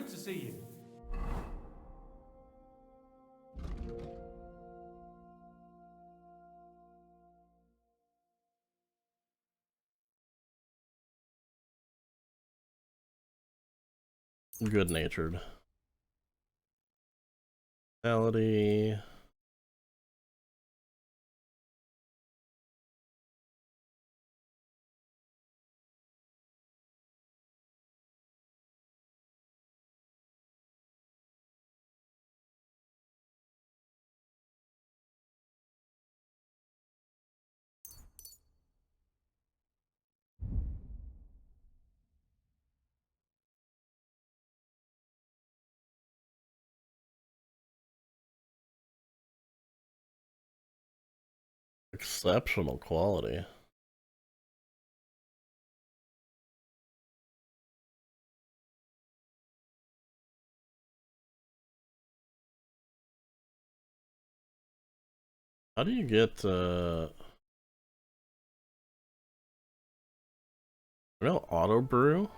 Good to see you. Good-natured. Melody. Exceptional quality. How do you get auto brew?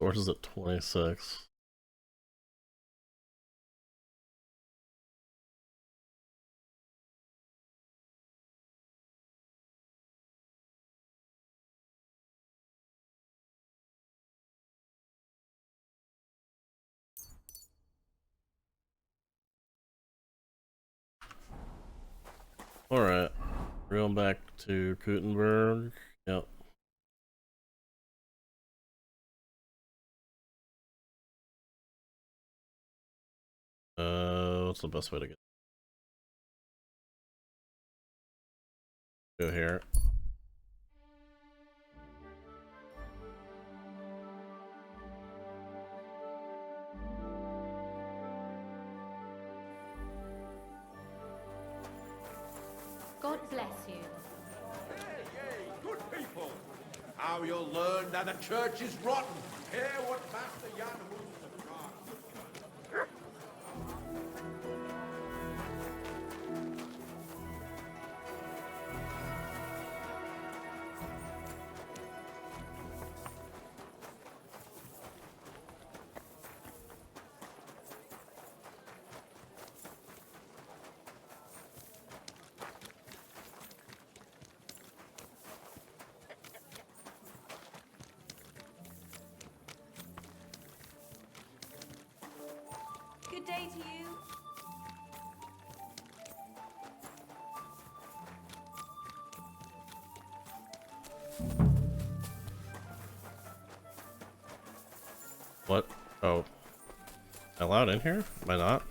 Or is it 26? Alright. We're going back to Gutenberg. Yep. What's the best way to go here? God bless you. Hey, good people! How you'll learn that the church is rotten. Hear what Master Jan Hus has got. Good day to you. What? Oh. Am I allowed in here? Am I not?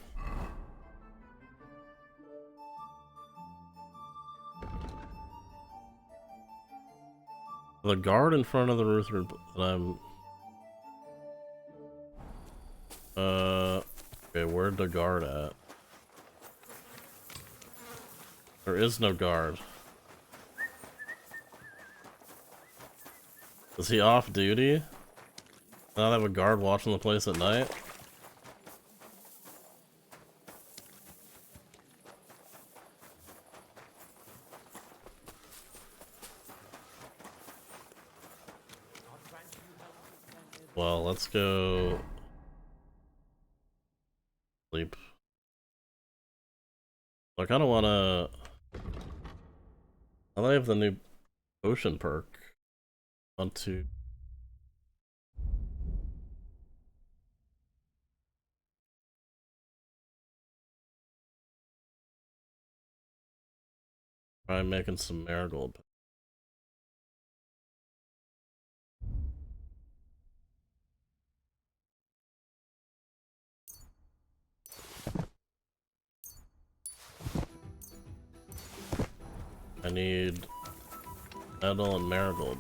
The guard in front of the Ruther that I'm... Okay, where'd the guard at? There is no guard. Is he off duty? Not have a guard watching the place at night? Well, let's go sleep. I kind of want to... I have the new potion perk. Want to... try making some marigold. I need Nettle and Marigold.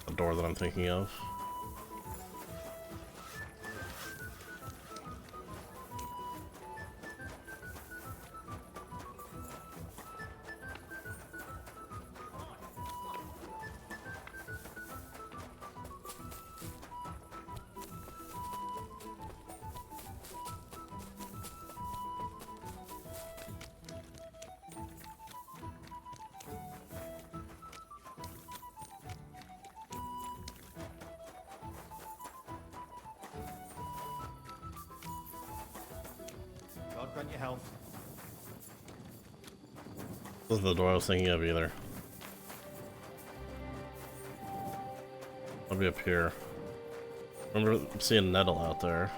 The door that I'm thinking of. God grant your health. This is the door I was thinking of either. I'll be up here. Remember seeing Nettle out there.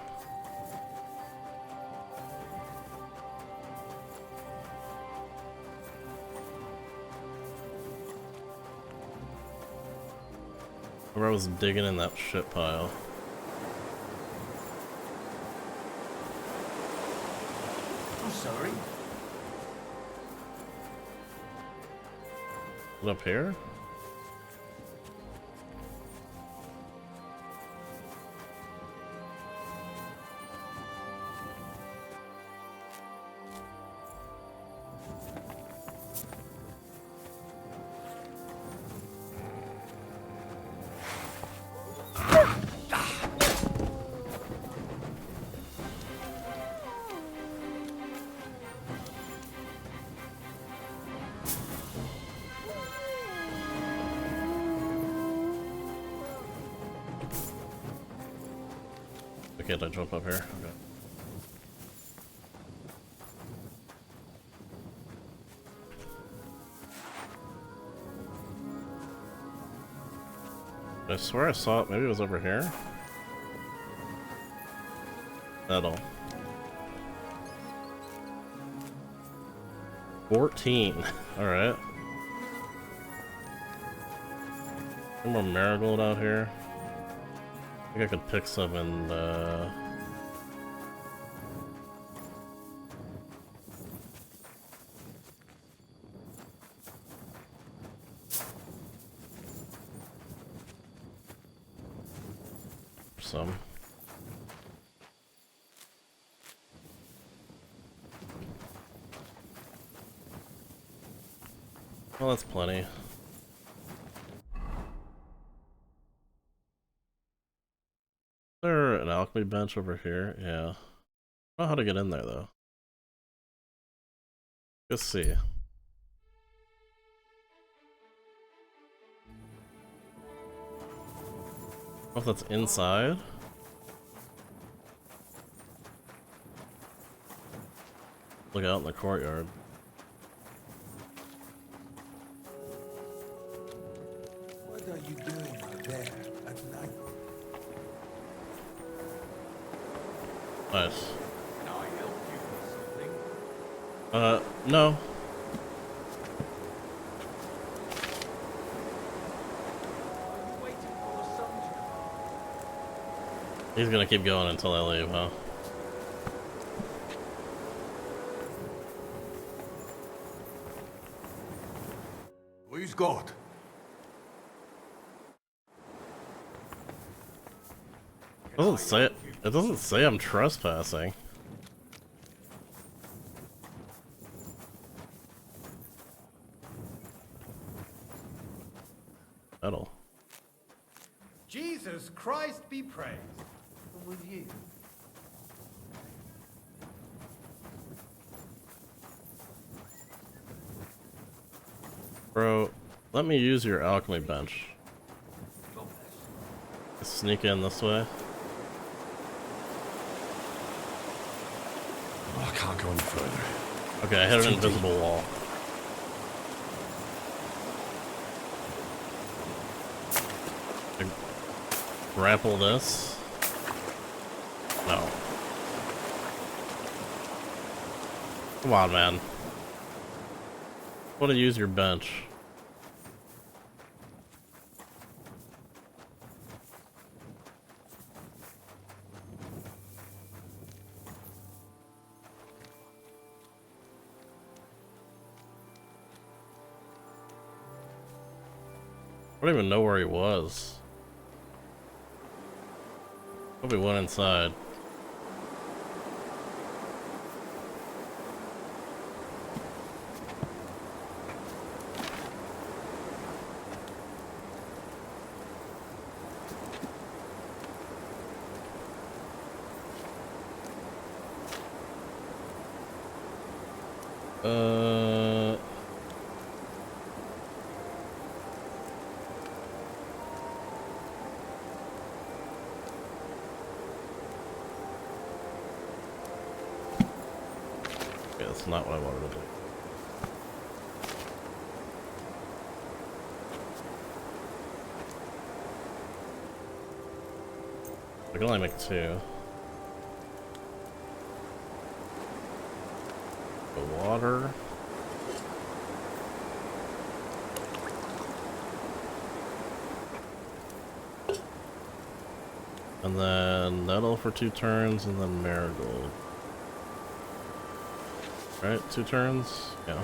Remember I was digging in that shit pile. I'm sorry. Is it up here? Okay, did I jump up here? Okay. I swear I saw it. Maybe it was over here. Nettle. 14. Alright. Some more marigold out here. I think I could pick some and some. Well, that's plenty. Is there an alchemy bench over here? Yeah. I don't know how to get in there though. Let's see. I don't know if that's inside. Look out in the courtyard. What are you doing out there at night? Nice. Can I help you with something? No. Are you waiting for the sun to come? He's gonna keep going until I leave, huh? Who's God? It doesn't say it. It doesn't say I'm trespassing. Metal. Jesus Christ be praised. And with you. Bro, let me use your alchemy bench. God bless. Sneak in this way. Oh, I can't go any further. Okay, I hit an invisible wall. Grapple this. No. Come on, man. I want to use your bench. I don't even know where he was. Hope he went inside. Yeah, that's not what I wanted to do. I can only make 2. The water. And then nettle for 2 turns, and then marigold. Right, 2 turns? Yeah.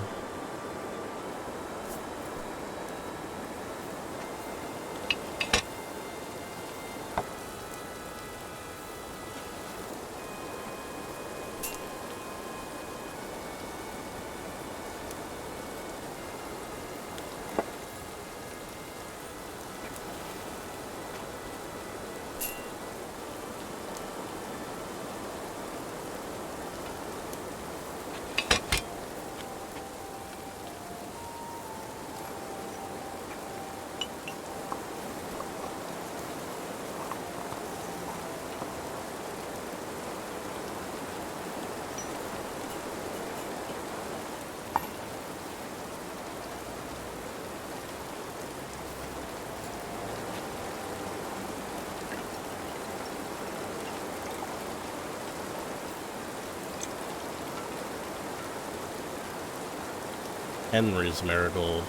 Henry's marigold.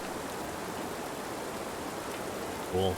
Cool.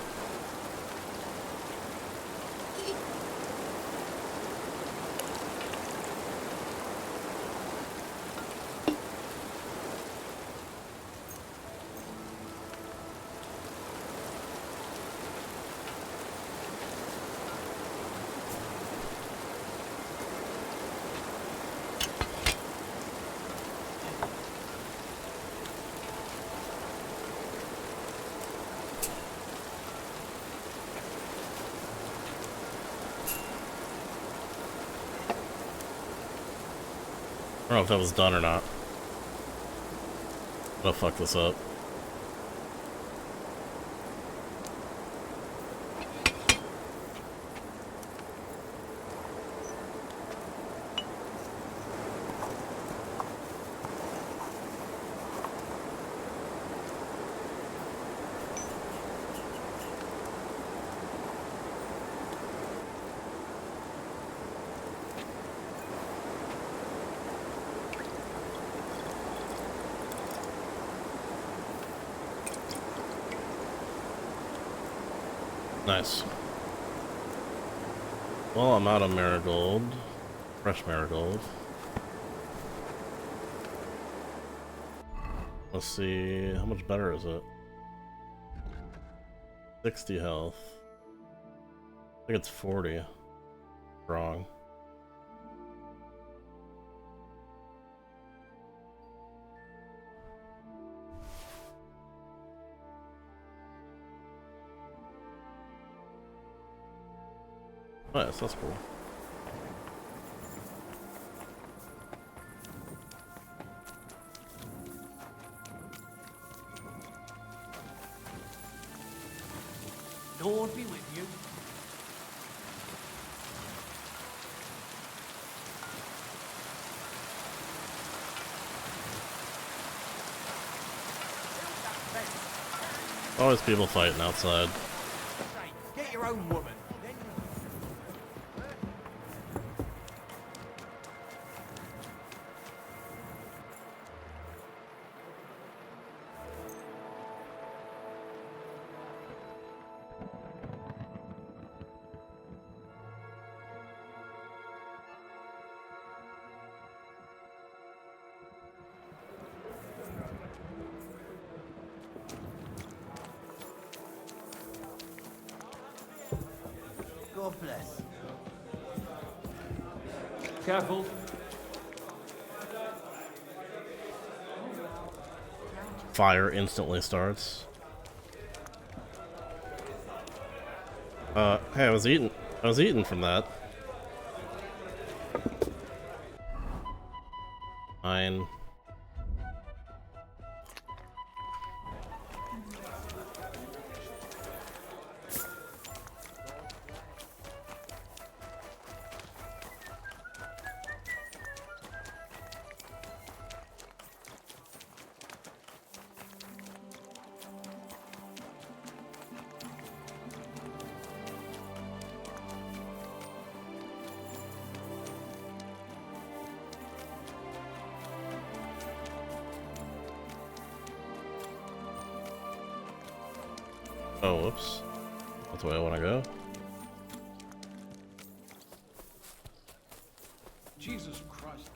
I don't know if that was done or not. I'm gonna fuck this up. Nice. Well, I'm out of marigold. Fresh marigold. Let's see, how much better is it? 60 health. I think it's 40. Wrong. Nice, that's cool. Lord be with you. Always people fighting outside. Get your own woman. God bless. Careful. Fire instantly starts. Hey, I was eating from that. Fine. Oh, whoops. That's the way I want to go. Jesus Christ.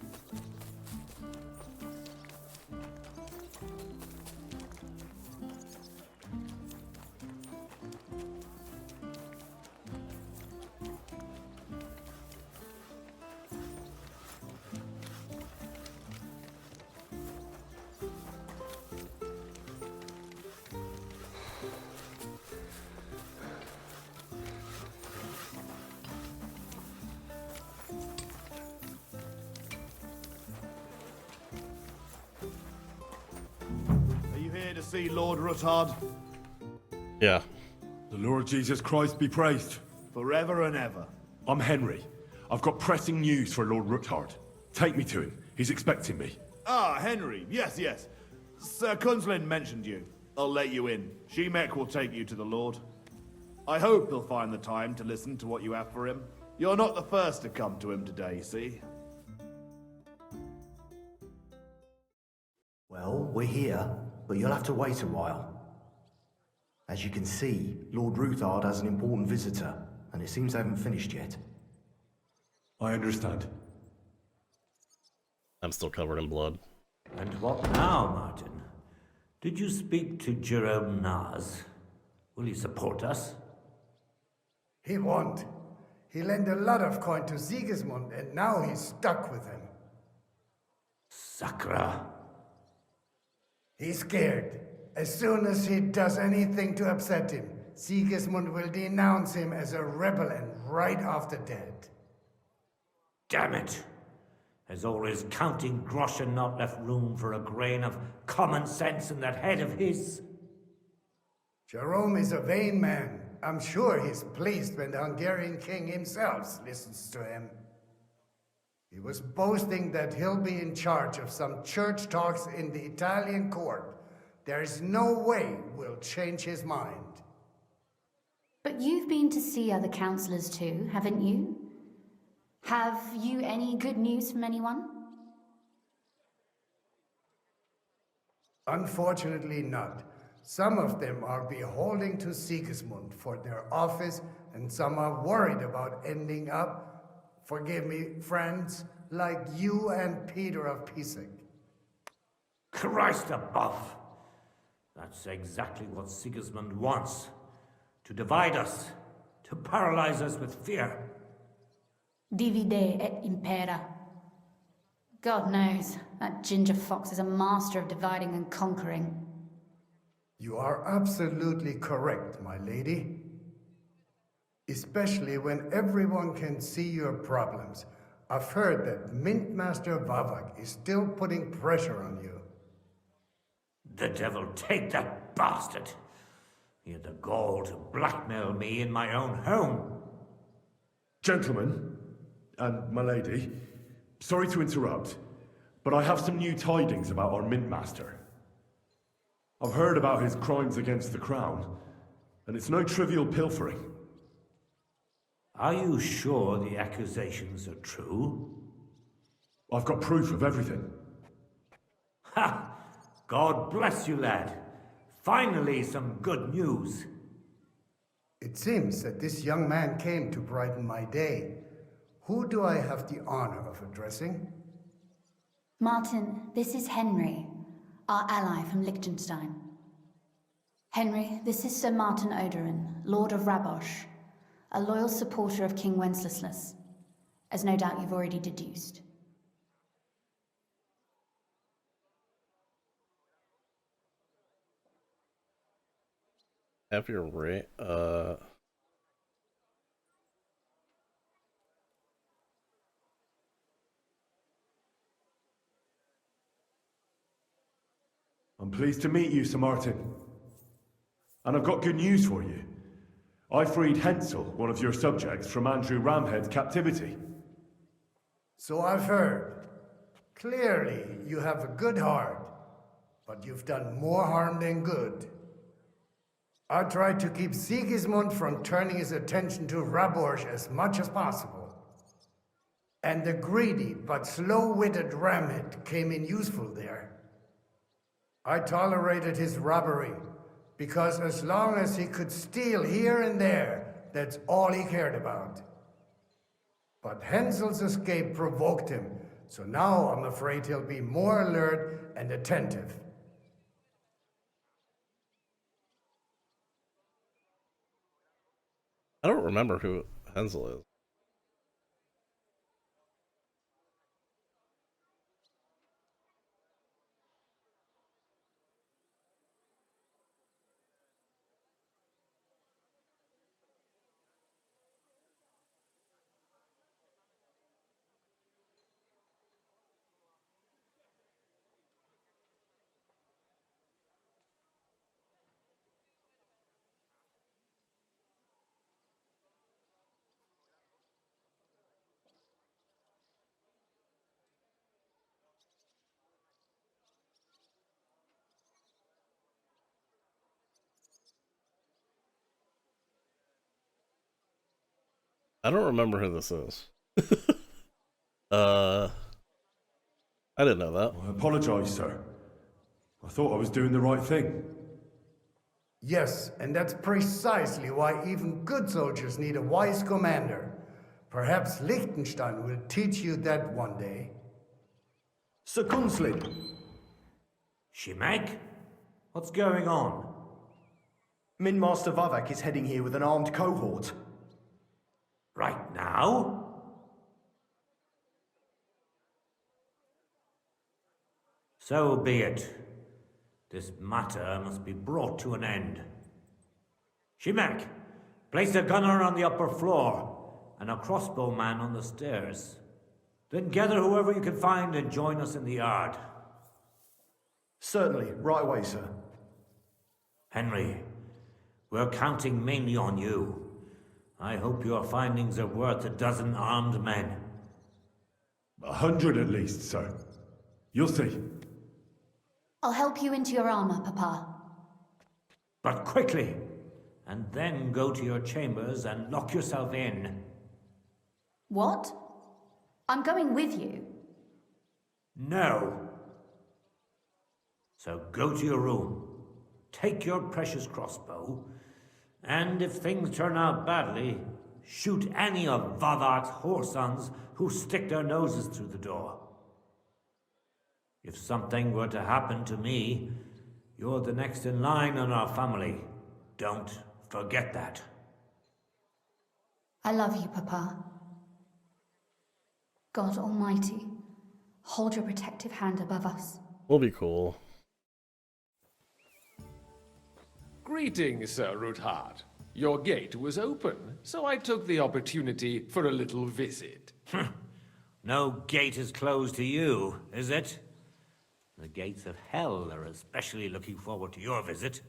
Are you here to see Lord Ruthard? Yeah. The Lord Jesus Christ be praised, forever and ever. I'm Henry. I've got pressing news for Lord Ruthard. Take me to him. He's expecting me. Ah, Henry. Yes, yes. Sir Kunslin mentioned you. I'll let you in. Shemek will take you to the Lord. I hope he'll find the time to listen to what you have for him. You're not the first to come to him today, see? Well, we're here, but you'll have to wait a while. As you can see, Lord Ruthard has an important visitor, and it seems they haven't finished yet. I understand. I'm still covered in blood. And what now, Martin? Did you speak to Jerome Naz? Will he support us? He won't. He lent a lot of coin to Sigismund, and now he's stuck with him. Sakra. He's scared. As soon as he does anything to upset him, Sigismund will denounce him as a rebel and right after dead. Damn it! Has all his counting groschen not left room for a grain of common sense in that head of his? Jerome is a vain man. I'm sure he's pleased when the Hungarian king himself listens to him. He was boasting that he'll be in charge of some church talks in the Italian court. There's no way we'll change his mind. But you've been to see other councillors too, haven't you? Have you any good news from anyone? Unfortunately not. Some of them are beholding to Sigismund for their office, and some are worried about ending up, forgive me, friends, like you and Peter of Pisek. Christ above! That's exactly what Sigismund wants. To divide us, to paralyze us with fear. Divide et impera. God knows, that ginger fox is a master of dividing and conquering. You are absolutely correct, my lady. Especially when everyone can see your problems. I've heard that Mint Master Vavak is still putting pressure on you. The devil take that bastard! He had the gall to blackmail me in my own home. Gentlemen, and my lady, sorry to interrupt, but I have some new tidings about our Mint Master. I've heard about his crimes against the crown, and it's no trivial pilfering. Are you sure the accusations are true? I've got proof of everything. Ha! God bless you, lad. Finally, some good news. It seems that this young man came to brighten my day. Who do I have the honor of addressing? Martin, this is Henry, our ally from Liechtenstein. Henry, this is Sir Martin Oderin, Lord of Rabosh, a loyal supporter of King Wenceslas, as no doubt you've already deduced. Have your rate. I'm pleased to meet you, Sir Martin. And I've got good news for you. I freed Hensel, one of your subjects, from Andrew Ramhead's captivity. So I've heard. Clearly, you have a good heart, but you've done more harm than good. I tried to keep Sigismund from turning his attention to Raborj as much as possible. And the greedy but slow-witted Ramhead came in useful there. I tolerated his robbery, because as long as he could steal here and there, that's all he cared about. But Hensel's escape provoked him, so now I'm afraid he'll be more alert and attentive. I don't remember who Hensel is. I don't remember who this is. I didn't know that. I apologize, sir. I thought I was doing the right thing. Yes, and that's precisely why even good soldiers need a wise commander. Perhaps Liechtenstein will teach you that one day. Sir Gunslin! Shimek? What's going on? Min Master Vavak is heading here with an armed cohort. Right now? So be it. This matter must be brought to an end. Shimek, place a gunner on the upper floor and a crossbowman on the stairs. Then gather whoever you can find and join us in the yard. Certainly, right away, sir. Henry, we're counting mainly on you. I hope your findings are worth a dozen armed men. 100 at least, sir. You'll see. I'll help you into your armor, Papa. But quickly, and then go to your chambers and lock yourself in. What? I'm going with you. No. So go to your room, take your precious crossbow, and if things turn out badly, shoot any of Vavak's whoresons who stick their noses through the door. If something were to happen to me, you're the next in line in our family. Don't forget that. I love you, Papa. God Almighty, hold your protective hand above us. We'll be cool. Greetings, Sir Ruthard. Your gate was open, so I took the opportunity for a little visit. No gate is closed to you, is it? The gates of hell are especially looking forward to your visit.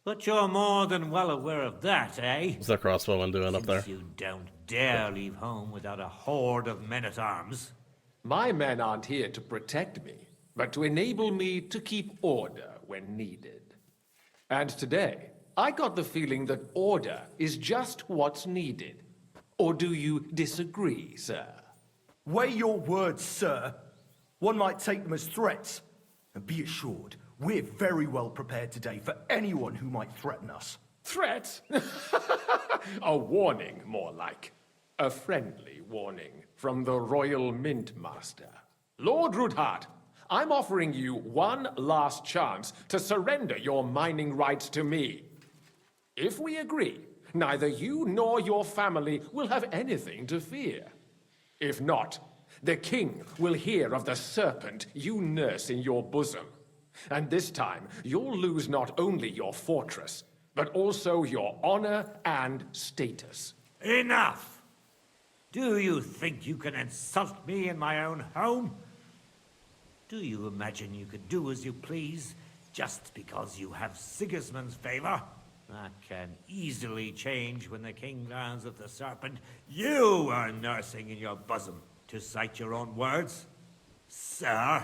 But you're more than well aware of that, eh? What's that crossbowman doing up there? Since you don't dare leave home without a horde of men-at-arms. My men aren't here to protect me, but to enable me to keep order when needed. And today, I got the feeling that order is just what's needed. Or do you disagree, sir? Weigh your words, sir. One might take them as threats. And be assured, we're very well prepared today for anyone who might threaten us. Threat? A warning, more like. A friendly warning from the Royal Mint Master. Lord Ruthard, I'm offering you one last chance to surrender your mining rights to me. If we agree, neither you nor your family will have anything to fear. If not, the king will hear of the serpent you nurse in your bosom. And this time, you'll lose not only your fortress, but also your honor and status. Enough! Do you think you can insult me in my own home? Do you imagine you could do as you please, just because you have Sigismund's favor? That can easily change when the king learns of the serpent you are nursing in your bosom, to cite your own words, sir.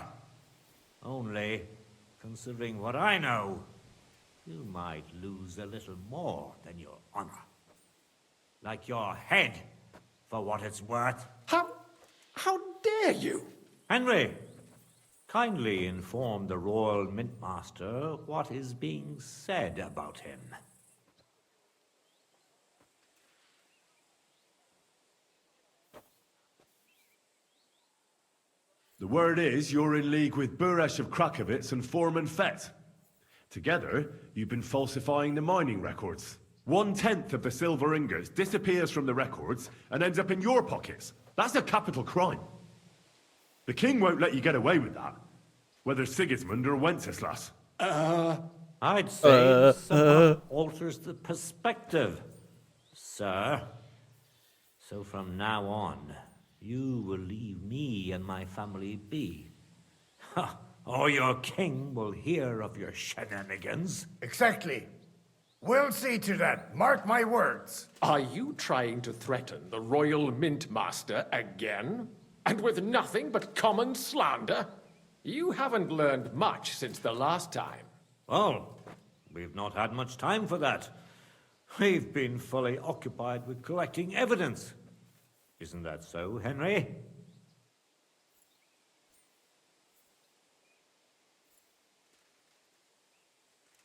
Only, considering what I know, you might lose a little more than your honor. Like your head, for what it's worth. How dare you? Henry, kindly inform the Royal Mintmaster what is being said about him. The word is you're in league with Buresh of Krakowitz and Foreman Fett. Together, you've been falsifying the mining records. 1/10 of the silver ingots disappears from the records and ends up in your pockets. That's a capital crime. The king won't let you get away with that, whether Sigismund or Wenceslas. I'd say somewhat alters the perspective, sir. So from now on, you will leave me and my family be. Or your king will hear of your shenanigans. Exactly. We'll see to that. Mark my words. Are you trying to threaten the Royal Mintmaster again? And with nothing but common slander? You haven't learned much since the last time. Well, we've not had much time for that. We've been fully occupied with collecting evidence. Isn't that so, Henry?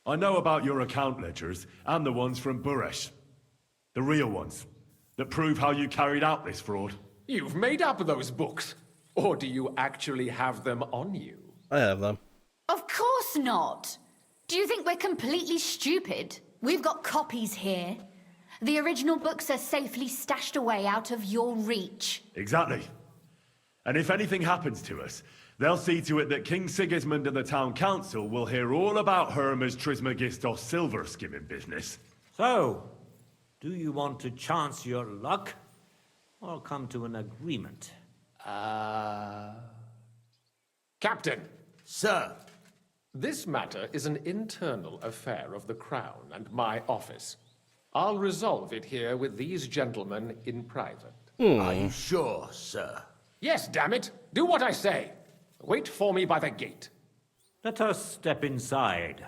I know about your account ledgers and the ones from Buresh. The real ones, that prove how you carried out this fraud. You've made up those books. Or do you actually have them on you? I have them. Of course not. Do you think we're completely stupid? We've got copies here. The original books are safely stashed away out of your reach. Exactly. And if anything happens to us, they'll see to it that King Sigismund and the town council will hear all about Hermes Trismegistos silver skimming business. So, do you want to chance your luck, or come to an agreement? Captain, Sir, this matter is an internal affair of the Crown and my office. I'll resolve it here with these gentlemen in private. are you sure, sir? Yes, damn it! Do what I say! Wait for me by the gate. Let us step inside.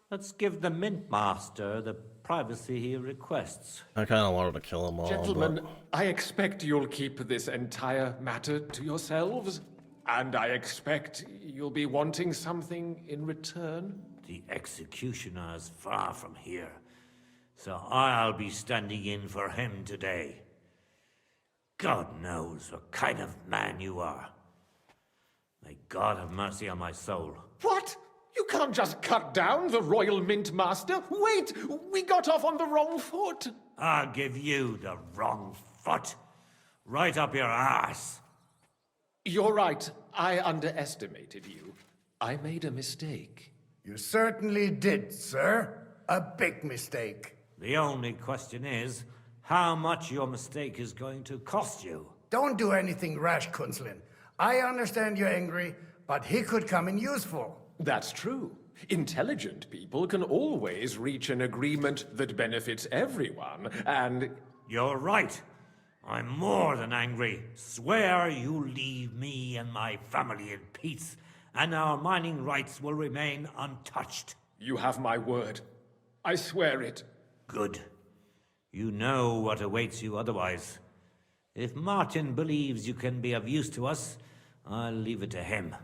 Let's give the Mintmaster the privacy he requests. I kind of wanted to kill them all. Gentlemen, but... I expect you'll keep this entire matter to yourselves. And I expect you'll be wanting something in return. The executioner is far from here, so I'll be standing in for him today. God knows what kind of man you are. May God have mercy on my soul. What? You can't just cut down the Royal Mintmaster. Wait! We got off on the wrong foot. I'll give you the wrong foot. Right up your ass. You're right. I underestimated you. I made a mistake. You certainly did, sir. A big mistake. The only question is, how much your mistake is going to cost you. Don't do anything rash, Kunslin. I understand you're angry, but he could come in useful. That's true. Intelligent people can always reach an agreement that benefits everyone, and... You're right. I'm more than angry. Swear you leave me and my family in peace, and our mining rights will remain untouched. You have my word. I swear it. Good. You know what awaits you otherwise. If Martin believes you can be of use to us, I'll leave it to him.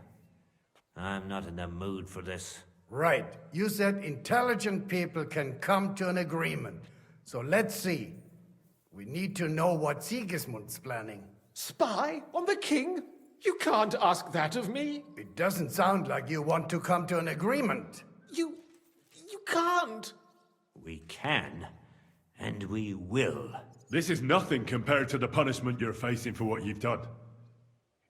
I'm not in the mood for this. Right. You said intelligent people can come to an agreement. So let's see. We need to know what Sigismund's planning. Spy on the king? You can't ask that of me. It doesn't sound like you want to come to an agreement. You can't. We can, And we will. This is nothing compared to the punishment you're facing for what you've done.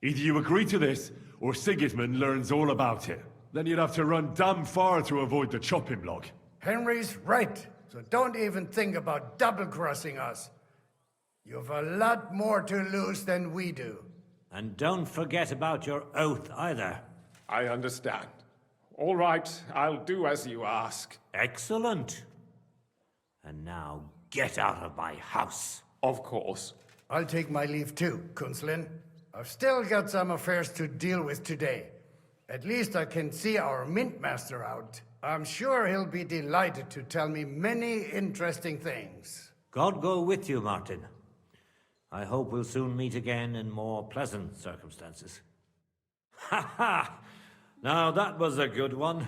Either you agree to this, or Sigismund learns all about it. Then you'd have to run damn far to avoid the chopping block. Henry's right, so don't even think about double-crossing us. You've a lot more to lose than we do. And don't forget about your oath either. I understand. All right, I'll do as you ask. Excellent. And now get out of my house. Of course. I'll take my leave too, Kunslin. I've still got some affairs to deal with today. At least I can see our mint master out. I'm sure he'll be delighted to tell me many interesting things. God go with you, Martin. I hope we'll soon meet again in more pleasant circumstances. Ha ha! Now that was a good one.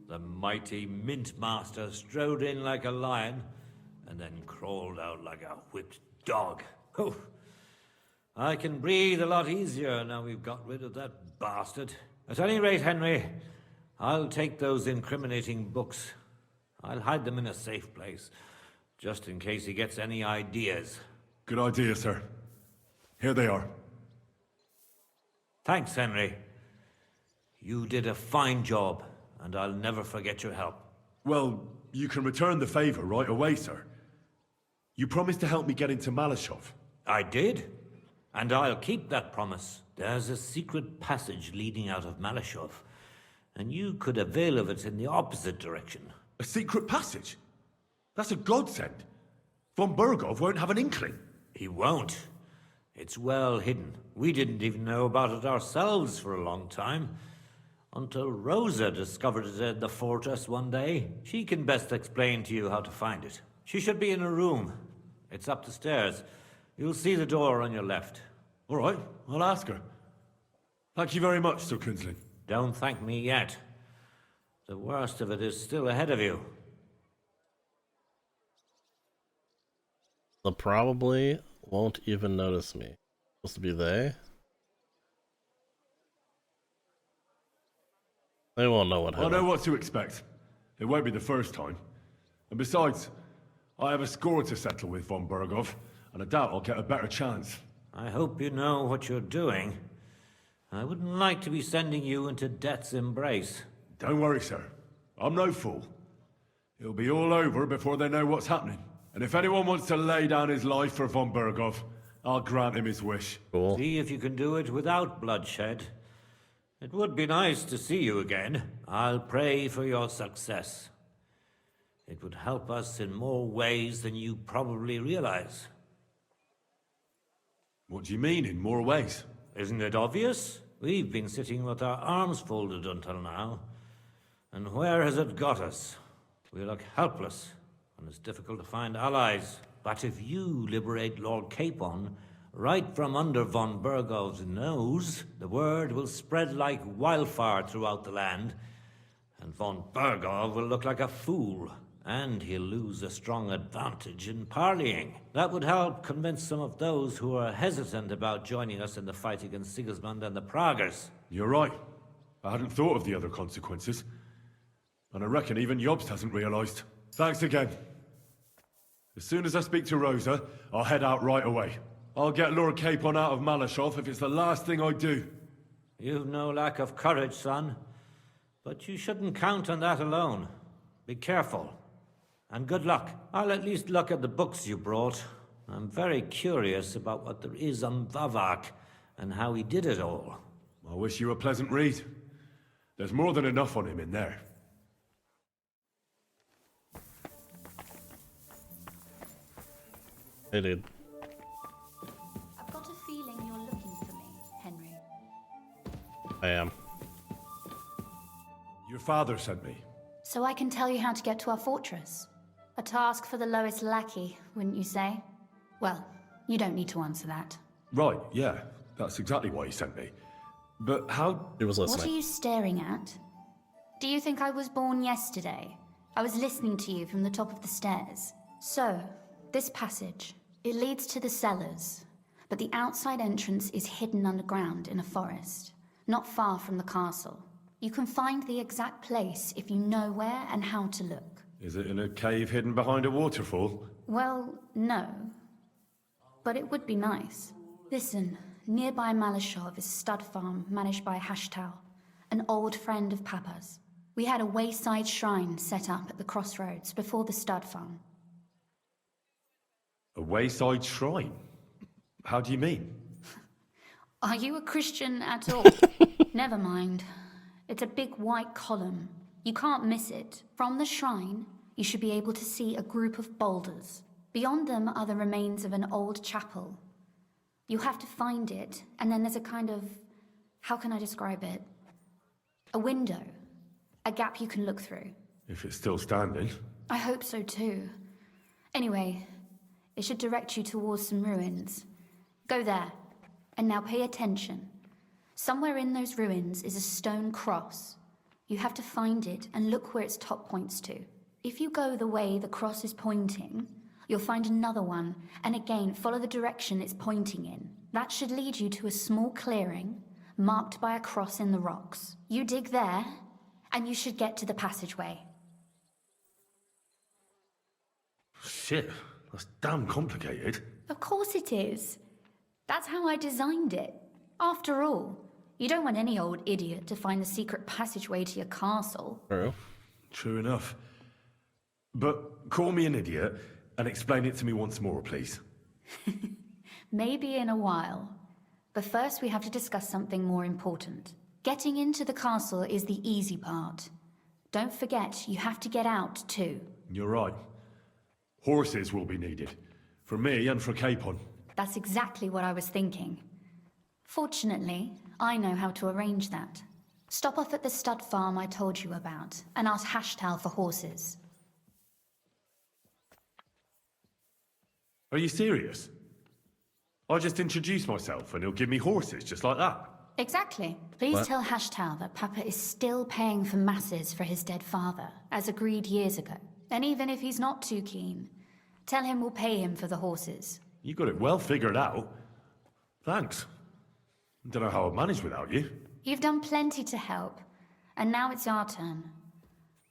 The mighty mint master strode in like a lion, and then crawled out like a whipped dog. Oh, I can breathe a lot easier now we've got rid of that bastard. At any rate, Henry, I'll take those incriminating books. I'll hide them in a safe place, just in case he gets any ideas. Good idea, sir. Here they are. Thanks, Henry. You did a fine job, and I'll never forget your help. Well, you can return the favor right away, sir. You promised to help me get into Malashov. I did, and I'll keep that promise. There's a secret passage leading out of Malashov, and you could avail of it in the opposite direction. A secret passage? That's a godsend. Von Burgov won't have an inkling. He won't. It's well hidden. We didn't even know about it ourselves for a long time. Until Rosa discovered it in the fortress one day. She can best explain to you how to find it. She should be in her room. It's up the stairs. You'll see the door on your left. All right, I'll ask her. Thank you very much, Sir Kunslin. Don't thank me yet. The worst of it is still ahead of you. They probably won't even notice me. Supposed to be they? They won't know what happened. I know what to expect. It won't be the first time. And besides, I have a score to settle with Von Burgov, and I doubt I'll get a better chance. I hope you know what you're doing. I wouldn't like to be sending you into death's embrace. Don't worry, sir. I'm no fool. It'll be all over before they know what's happening. And if anyone wants to lay down his life for Von Burgov, I'll grant him his wish. Cool. See if you can do it without bloodshed. It would be nice to see you again. I'll pray for your success. It would help us in more ways than you probably realize. What do you mean, in more ways? Isn't it obvious? We've been sitting with our arms folded until now. And where has it got us? We look helpless, and it's difficult to find allies. But if you liberate Lord Capon, right from under von Burgov's nose, the word will spread like wildfire throughout the land, and von Burgov will look like a fool, and he'll lose a strong advantage in parleying. That would help convince some of those who are hesitant about joining us in the fight against Sigismund and the Praguers. You're right. I hadn't thought of the other consequences. And I reckon even Jobst hasn't realized. Thanks again. As soon as I speak to Rosa, I'll head out right away. I'll get Lord Capon out of Malashov if it's the last thing I do. You've no lack of courage, son. But you shouldn't count on that alone. Be careful. And good luck. I'll at least look at the books you brought. I'm very curious about what there is on Vavak and how he did it all. I wish you a pleasant read. There's more than enough on him in there. Hey, dude. I've got a feeling you're looking for me, Henry. I am. Your father sent me. So I can tell you how to get to our fortress. A task for the lowest lackey, wouldn't you say? Well, you don't need to answer that. Right, yeah. That's exactly why he sent me. But how... He was listening. What are you staring at? Do you think I was born yesterday? I was listening to you from the top of the stairs. So, this passage, it leads to the cellars, but the outside entrance is hidden underground in a forest, not far from the castle. You can find the exact place if you know where and how to look. Is it in a cave hidden behind a waterfall? Well, no. But it would be nice. Listen, nearby Malashov is a stud farm managed by Hashtal, an old friend of Papa's. We had a wayside shrine set up at the crossroads before the stud farm. A wayside shrine? How do you mean? Are you a Christian at all? Never mind. It's a big white column. You can't miss it. From the shrine, you should be able to see a group of boulders. Beyond them are the remains of an old chapel. You have to find it, and then there's a kind of... how can I describe it? A window. A gap you can look through. If it's still standing. I hope so too. Anyway, it should direct you towards some ruins. Go there. And now pay attention. Somewhere in those ruins is a stone cross. You have to find it and look where its top points to. If you go the way the cross is pointing, you'll find another one, and again follow the direction it's pointing in. That should lead you to a small clearing, marked by a cross in the rocks. You dig there, and you should get to the passageway. Shit, that's damn complicated. Of course it is. That's how I designed it. After all, you don't want any old idiot to find the secret passageway to your castle. True. True enough. But call me an idiot and explain it to me once more, please. Maybe in a while. But first we have to discuss something more important. Getting into the castle is the easy part. Don't forget, you have to get out too. You're right. Horses will be needed. For me and for Capon. That's exactly what I was thinking. Fortunately, I know how to arrange that. Stop off at the stud farm I told you about, and ask Hashtal for horses. Are you serious? I'll just introduce myself and he'll give me horses just like that. Exactly. Please What? tell Hashtal that Papa is still paying for masses for his dead father, as agreed years ago. And even if he's not too keen, tell him we'll pay him for the horses. You got it well figured out. Thanks. Don't know how I'd manage without you. You've done plenty to help, and now it's our turn.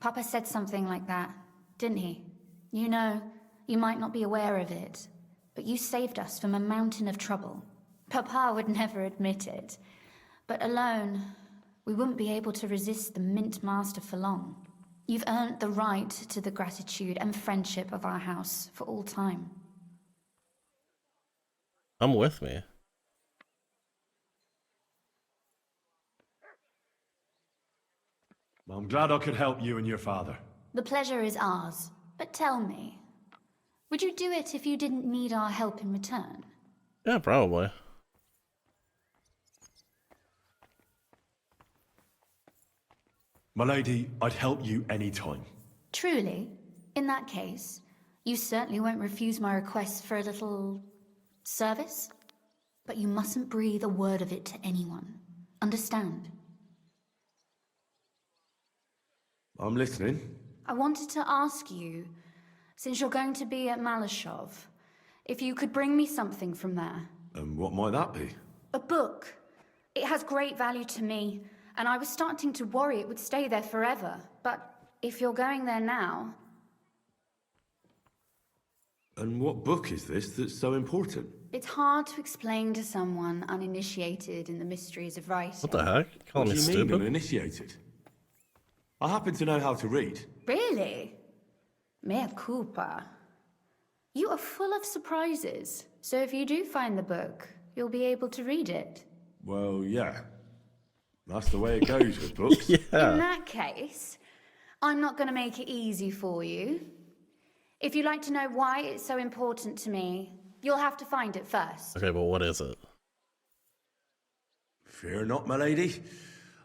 Papa said something like that, didn't he? You know, you might not be aware of it, but you saved us from a mountain of trouble. Papa would never admit it, but alone, we wouldn't be able to resist the Mint Master for long. You've earned the right to the gratitude and friendship of our house for all time. Come with me. I'm glad I could help you and your father. The pleasure is ours, but tell me, would you do it if you didn't need our help in return? Yeah, probably. My lady, I'd help you any time. Truly? In that case, you certainly won't refuse my request for a little... service? But you mustn't breathe a word of it to anyone. Understand? I'm listening. I wanted to ask you, since you're going to be at Malashov, if you could bring me something from there. And what might that be? A book. It has great value to me, and I was starting to worry it would stay there forever. But if you're going there now... And what book is this that's so important? It's hard to explain to someone uninitiated in the mysteries of writing. What the heck? You calling What me do you mean, stupid? uninitiated? I happen to know how to read. Really? Mea culpa. You are full of surprises. So if you do find the book, you'll be able to read it. Well, yeah. That's the way it goes with books. In that case, I'm not going to make it easy for you. If you'd like to know why it's so important to me, you'll have to find it first. Okay, but what is it? Fear not, my lady.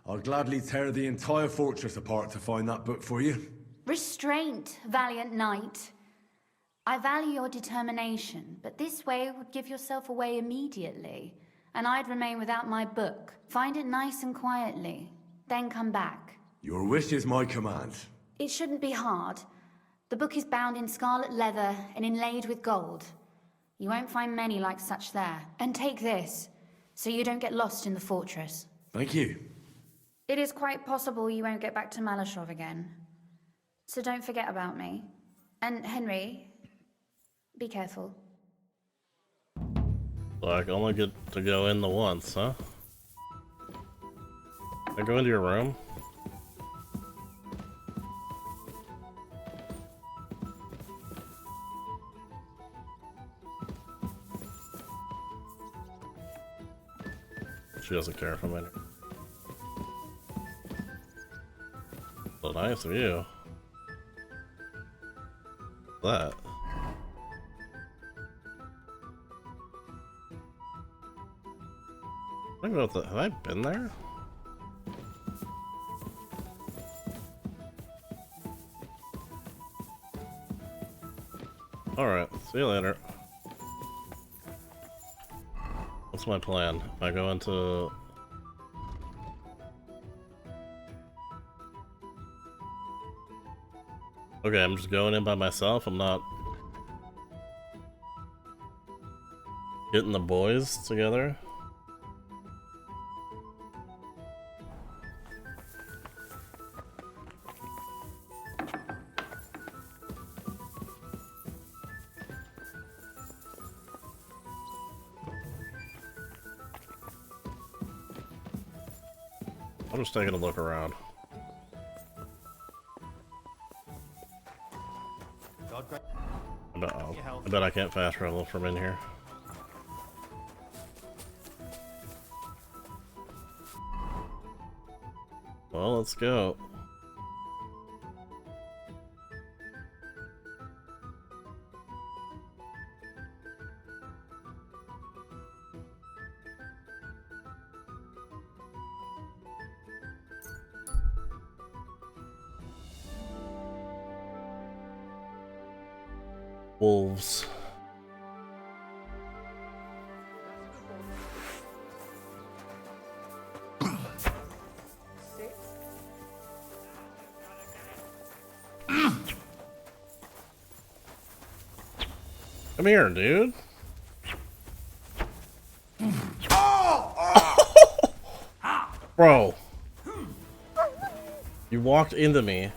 I'll gladly tear the entire fortress apart to find that book for you. Restraint, valiant knight. I value your determination, but this way would give yourself away immediately, and I'd remain without my book. Find it nice and quietly, then come back. Your wish is my command. It shouldn't be hard. The book is bound in scarlet leather and inlaid with gold. You won't find many like such there. And take this, so you don't get lost in the fortress. Thank you. It is quite possible you won't get back to Malashov again. So don't forget about me. And Henry, Be careful. So I only get to go in the once, huh? Can I go into your room? She doesn't care if I'm in here. So nice of you. That. I don't know if have I been there? Alright, see you later. What's my plan? I go into... Okay, I'm just going in by myself. I'm not getting the boys together. I'm just taking a look around. I bet I can't fast travel from in here. Well, let's go. Wolves. Come here, dude. Bro. You walked into me.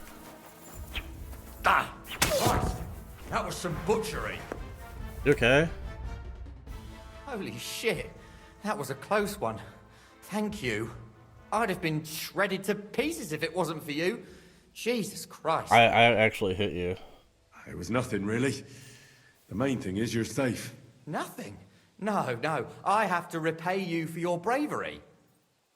Ah! Christ! That was some butchery. You okay? Holy shit. That was a close one. Thank you. I'd have been shredded to pieces if it wasn't for you. Jesus Christ. I actually hit you. It was nothing, really. The main thing is you're safe. Nothing? No, no. I have to repay you for your bravery.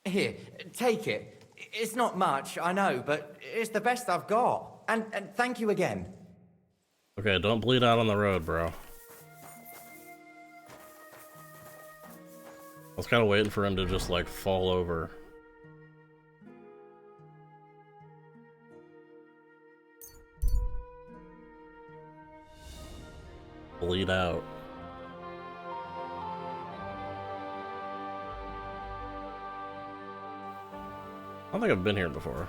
Here, take it. It's not much, I know, but it's the best I've got. And thank you again. Okay, don't bleed out on the road, bro. I was kind of waiting for him to just, like, fall over. Bleed out. I don't think I've been here before.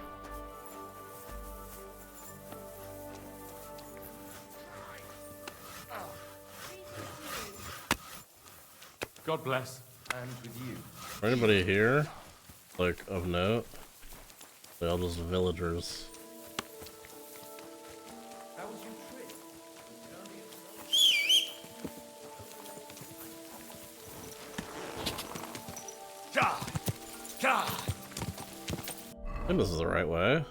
God bless, and with you. Is there anybody here, like, of note? They're all just villagers. How was your trip? God! God! I think this is the right way.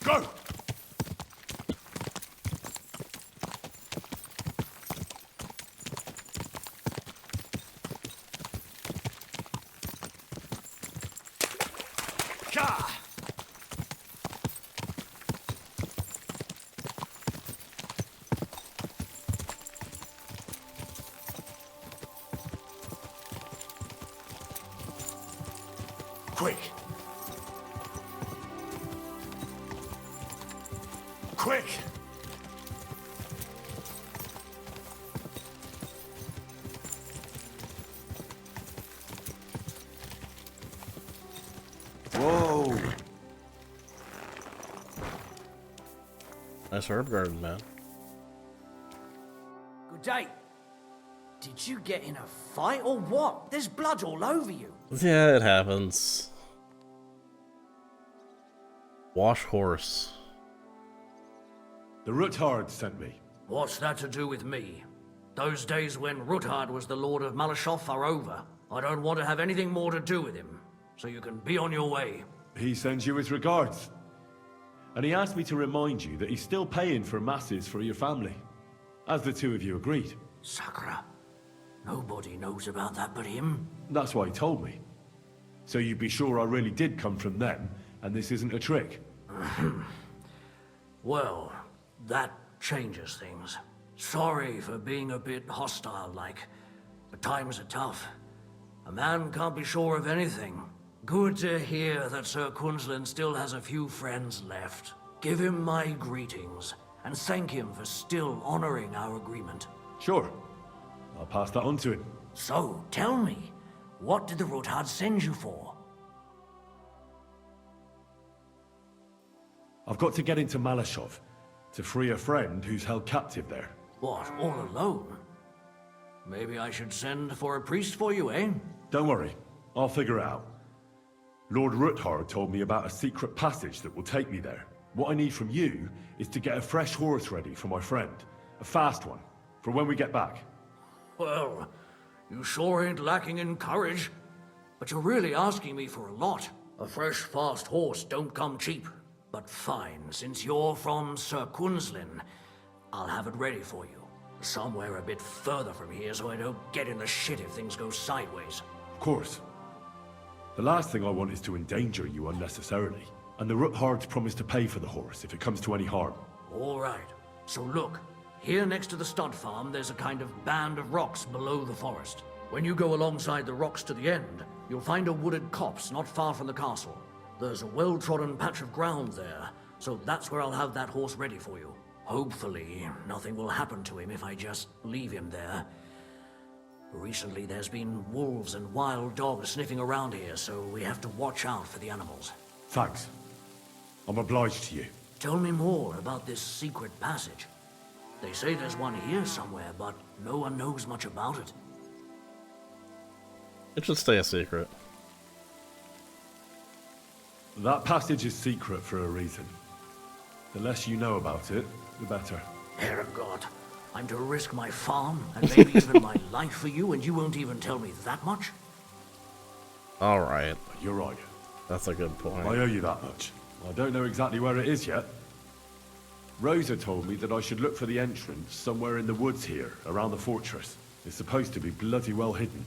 Go! God! Quick! Quick! Whoa! Nice herb garden, man. Good day. Did you get in a fight or what? There's blood all over you. Yeah, it happens. Wash horse. The Ruthard sent me. What's that to do with me? Those days when Ruthard was the Lord of Malashoff are over. I don't want to have anything more to do with him, so you can be on your way. He sends you his regards. And he asked me to remind you that he's still paying for masses for your family, as the two of you agreed. Sakura. Nobody knows about that but him. That's why he told me. So you'd be sure I really did come from them, and this isn't a trick. Well, that changes things. Sorry for being a bit hostile-like, but times are tough. A man can't be sure of anything. Good to hear that Sir Quinlan still has a few friends left. Give him my greetings, and thank him for still honoring our agreement. Sure. I'll pass that on to him. So, tell me, what did the Ruthard send you for? I've got to get into Malashov to free a friend who's held captive there. What, all alone? Maybe I should send for a priest for you, eh? Don't worry, I'll figure it out. Lord Ruthard told me about a secret passage that will take me there. What I need from you is to get a fresh horse ready for my friend. A fast one, for when we get back. Well, you sure ain't lacking in courage. But you're really asking me for a lot. A fresh, fast horse don't come cheap. But fine, since you're from Sir Quinlan, I'll have it ready for you. Somewhere a bit further from here so I don't get in the shit if things go sideways. Of course. The last thing I want is to endanger you unnecessarily. And the Ruthards promise to pay for the horse if it comes to any harm. All right. So look, here next to the stud farm there's a kind of band of rocks below the forest. When you go alongside the rocks to the end, you'll find a wooded copse not far from the castle. There's a well-trodden patch of ground there, so that's where I'll have that horse ready for you. Hopefully, nothing will happen to him if I just leave him there. Recently, there's been wolves and wild dogs sniffing around here, so we have to watch out for the animals. Thanks. I'm obliged to you. Tell me more about this secret passage. They say there's one here somewhere, but no one knows much about it. It should stay a secret. That passage is secret for a reason. The less you know about it, the better. Herregud, I'm to risk my farm and maybe even my life for you, and you won't even tell me that much? Alright. You're right. That's a good point. I owe you that much. I don't know exactly where it is yet. Rosa told me that I should look for the entrance somewhere in the woods here, around the fortress. It's supposed to be bloody well hidden,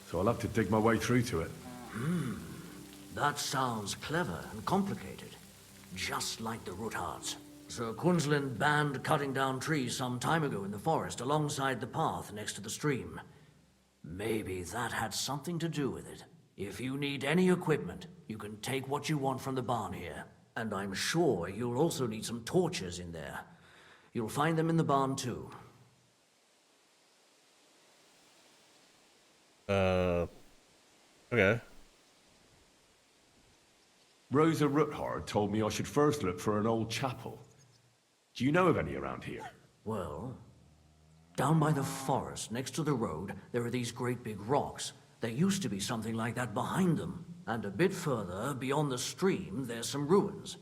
so I'll have to dig my way through to it. That sounds clever and complicated. Just like the Ruthards. Sir Quinlan banned cutting down trees some time ago in the forest alongside the path next to the stream. Maybe that had something to do with it. If you need any equipment, you can take what you want from the barn here. And I'm sure you'll also need some torches in there. You'll find them in the barn too. Okay. Rosa Ruthard told me I should first look for an old chapel. Do you know of any around here? Well, down by the forest, next to the road, there are these great big rocks. There used to be something like that behind them. And a bit further, beyond the stream, there's some ruins.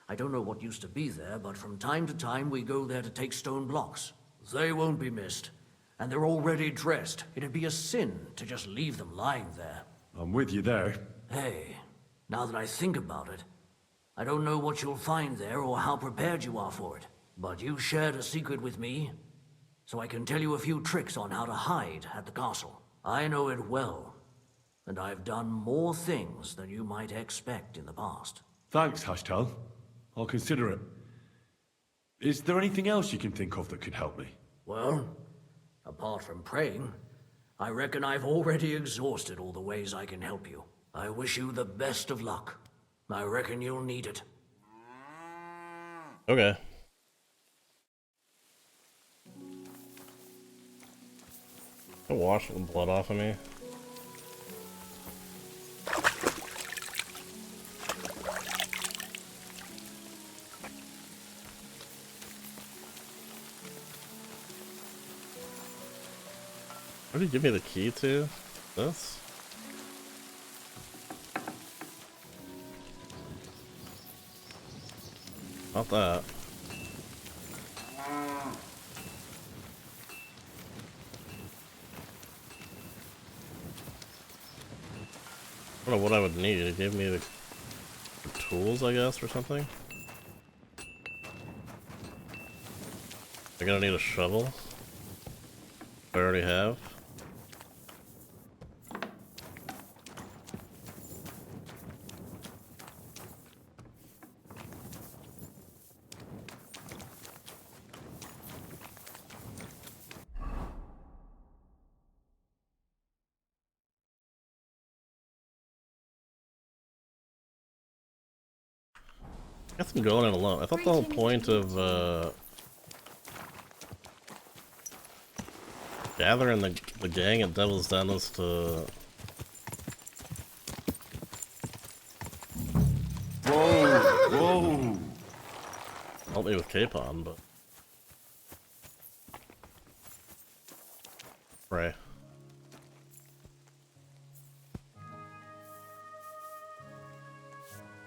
I don't know what used to be there, but from time to time we go there to take stone blocks. They won't be missed. And they're already dressed. It'd be a sin to just leave them lying there. I'm with you there. Hey, now that I think about it, I don't know what you'll find there or how prepared you are for it. But you shared a secret with me, so I can tell you a few tricks on how to hide at the castle. I know it well, and I've done more things than you might expect in the past. Thanks, Hashtal. I'll consider it. Is there anything else you can think of that could help me? Well, apart from praying, I reckon I've already exhausted all the ways I can help you. I wish you the best of luck. I reckon you'll need it. Okay. Wash the blood off of me. What did you give me the key to? This? Not that. I don't know what I would need. It gave me the tools, I guess, or something. I'm gonna need a shovel. I already have. I guess I'm going in alone. I thought the whole point of gathering the gang at Devil's Den was to... Whoa! help me with Capon, but... Pray.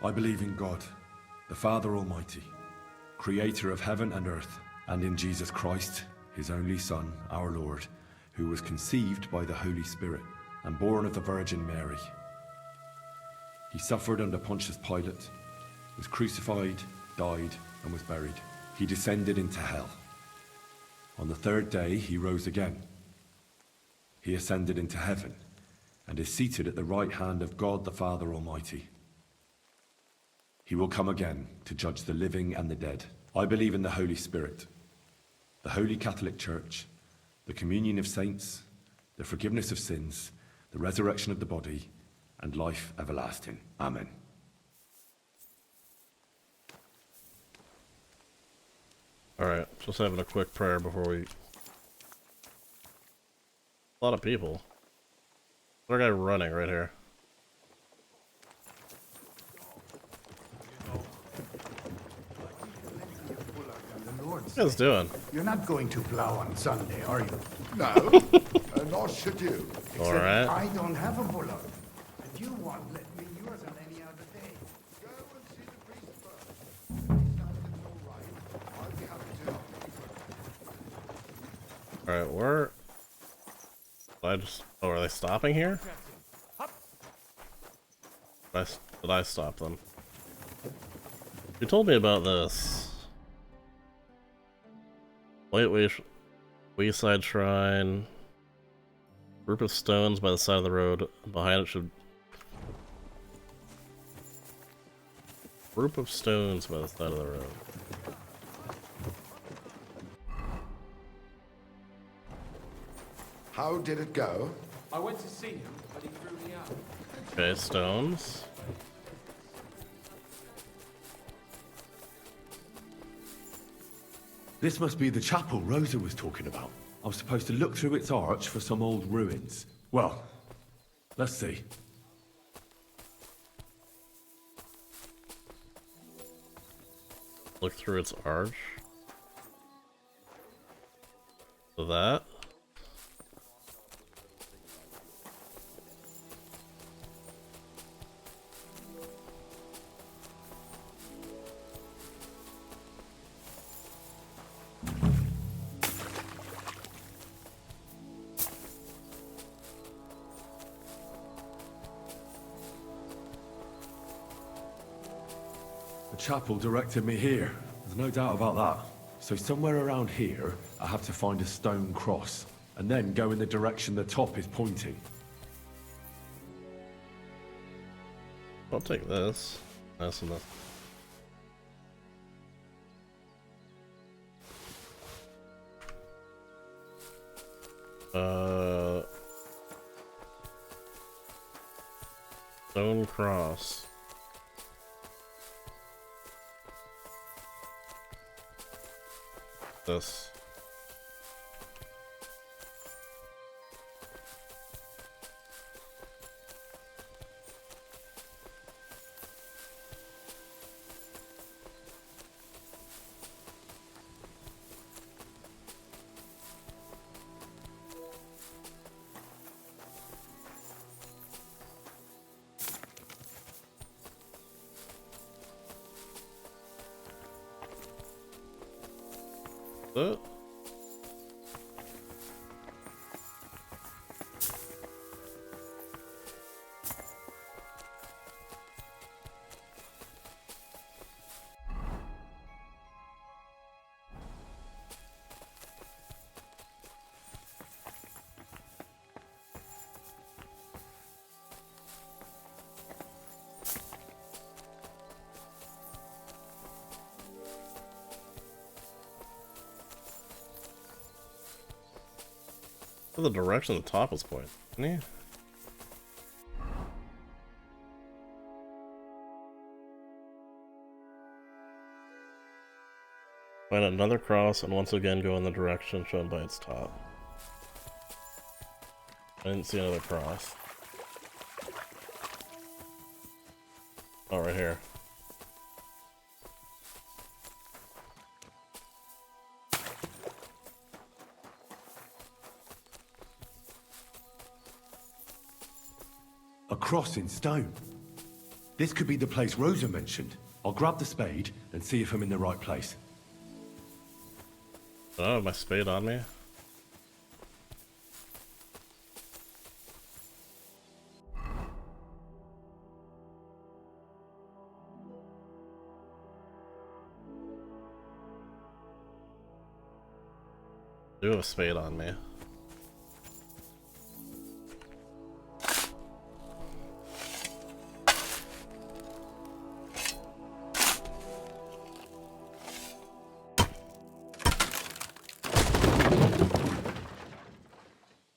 I believe in God, the Father Almighty, creator of heaven and earth, and in Jesus Christ, his only Son, our Lord, who was conceived by the Holy Spirit and born of the Virgin Mary. He suffered under Pontius Pilate, was crucified, died, and was buried. He descended into hell. On the third day, he rose again. He ascended into heaven and is seated at the right hand of God the Father Almighty. He will come again to judge the living and the dead. I believe in the Holy Spirit, the Holy Catholic Church, the communion of saints, the forgiveness of sins, the resurrection of the body, and life everlasting. Amen. Alright, just having a quick prayer before we... A lot of people. There's a guy running right here. What are you guys doing? You're not going to plow on Sunday, are you? No, nor should you. Except Alright. I don't have a bullock. And you won't let me yours on any other day. Go and see the priest first. If he sounds it's all right, I'll be happy to. Alright, where... Did I just... Oh, are they stopping here? Did I stop them? You told me about this. Wayside Shrine. Group of stones by the side of the road. Behind it should... Group of stones by the side of the road. How did it go? I went to see him, but he threw me out. Okay, stones. This must be the chapel Rosa was talking about. I was supposed to look through its arch for some old ruins. Well, let's see. Look through its arch. So that. The chapel directed me here. There's no doubt about that. So somewhere around here, I have to find a stone cross, and then go in the direction the top is pointing. I'll take this. That's enough. Stone cross. This. What? The direction the top was pointing, didn't he? Find another cross and once again go in the direction shown by its top. I didn't see another cross. Oh, right here. A cross in stone. This could be the place Rosa mentioned. I'll grab the spade and see if I'm in the right place. I don't have my spade on me. I do have a spade on me.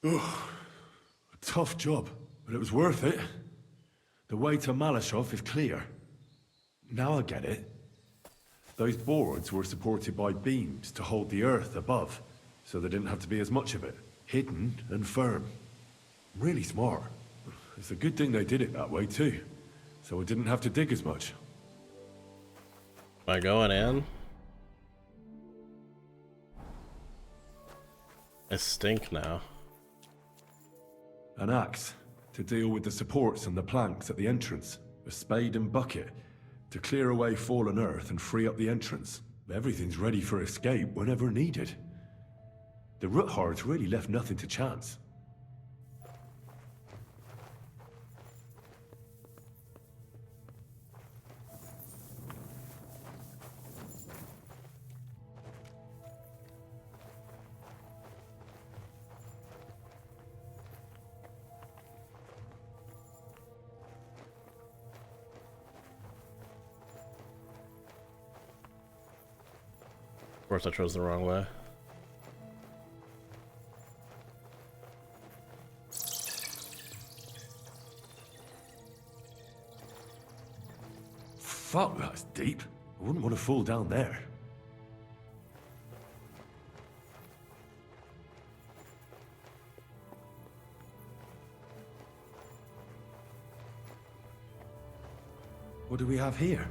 A tough job, but it was worth it. The way to Malashov is clear. Now I get it. Those boards were supported by beams to hold the earth above, so there didn't have to be as much of it. Hidden and firm. Really smart. It's a good thing they did it that way too, so I didn't have to dig as much. Am I going in? I stink now. An axe to deal with the supports and the planks at the entrance. A spade and bucket to clear away fallen earth and free up the entrance. Everything's ready for escape whenever needed. The Roothards really left nothing to chance. Of course I chose the wrong way. Fuck, that's deep. I wouldn't want to fall down there. What do we have here?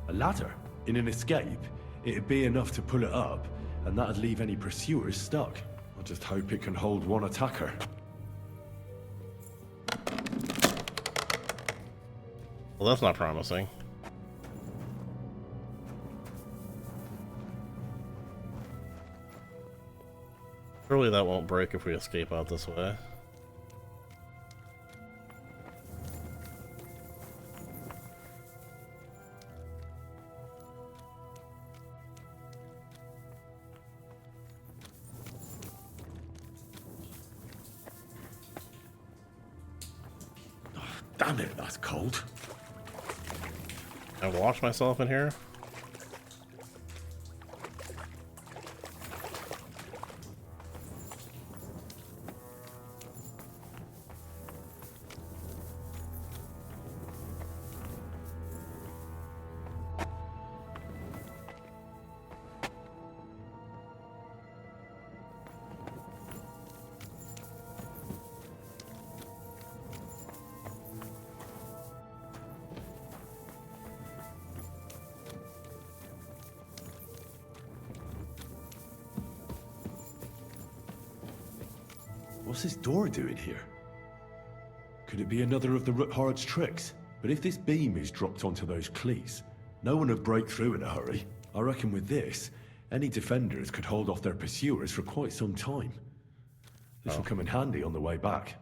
A ladder? In an escape, it'd be enough to pull it up, and that'd leave any pursuers stuck. I just hope it can hold one attacker. Well, that's not promising. Surely that won't break if we escape out this way. Damn it, that's cold. I wash myself in here? What's this door doing here? Could it be another of the Roothard's tricks? But if this beam is dropped onto those cleats, no one would break through in a hurry. I reckon with this, Any defenders could hold off their pursuers for quite some time. This will come in handy on the way back.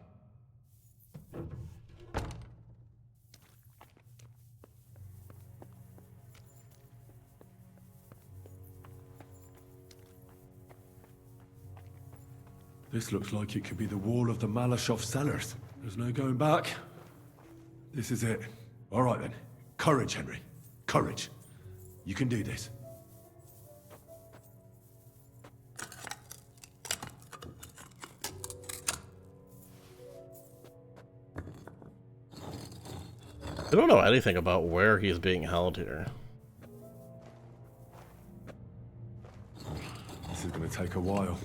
This looks like it could be the wall of the Malashov cellars. There's no going back. This is it. All right then. Courage, Henry. Courage. You can do this. I don't know anything about where he's being held here. This is going to take a while.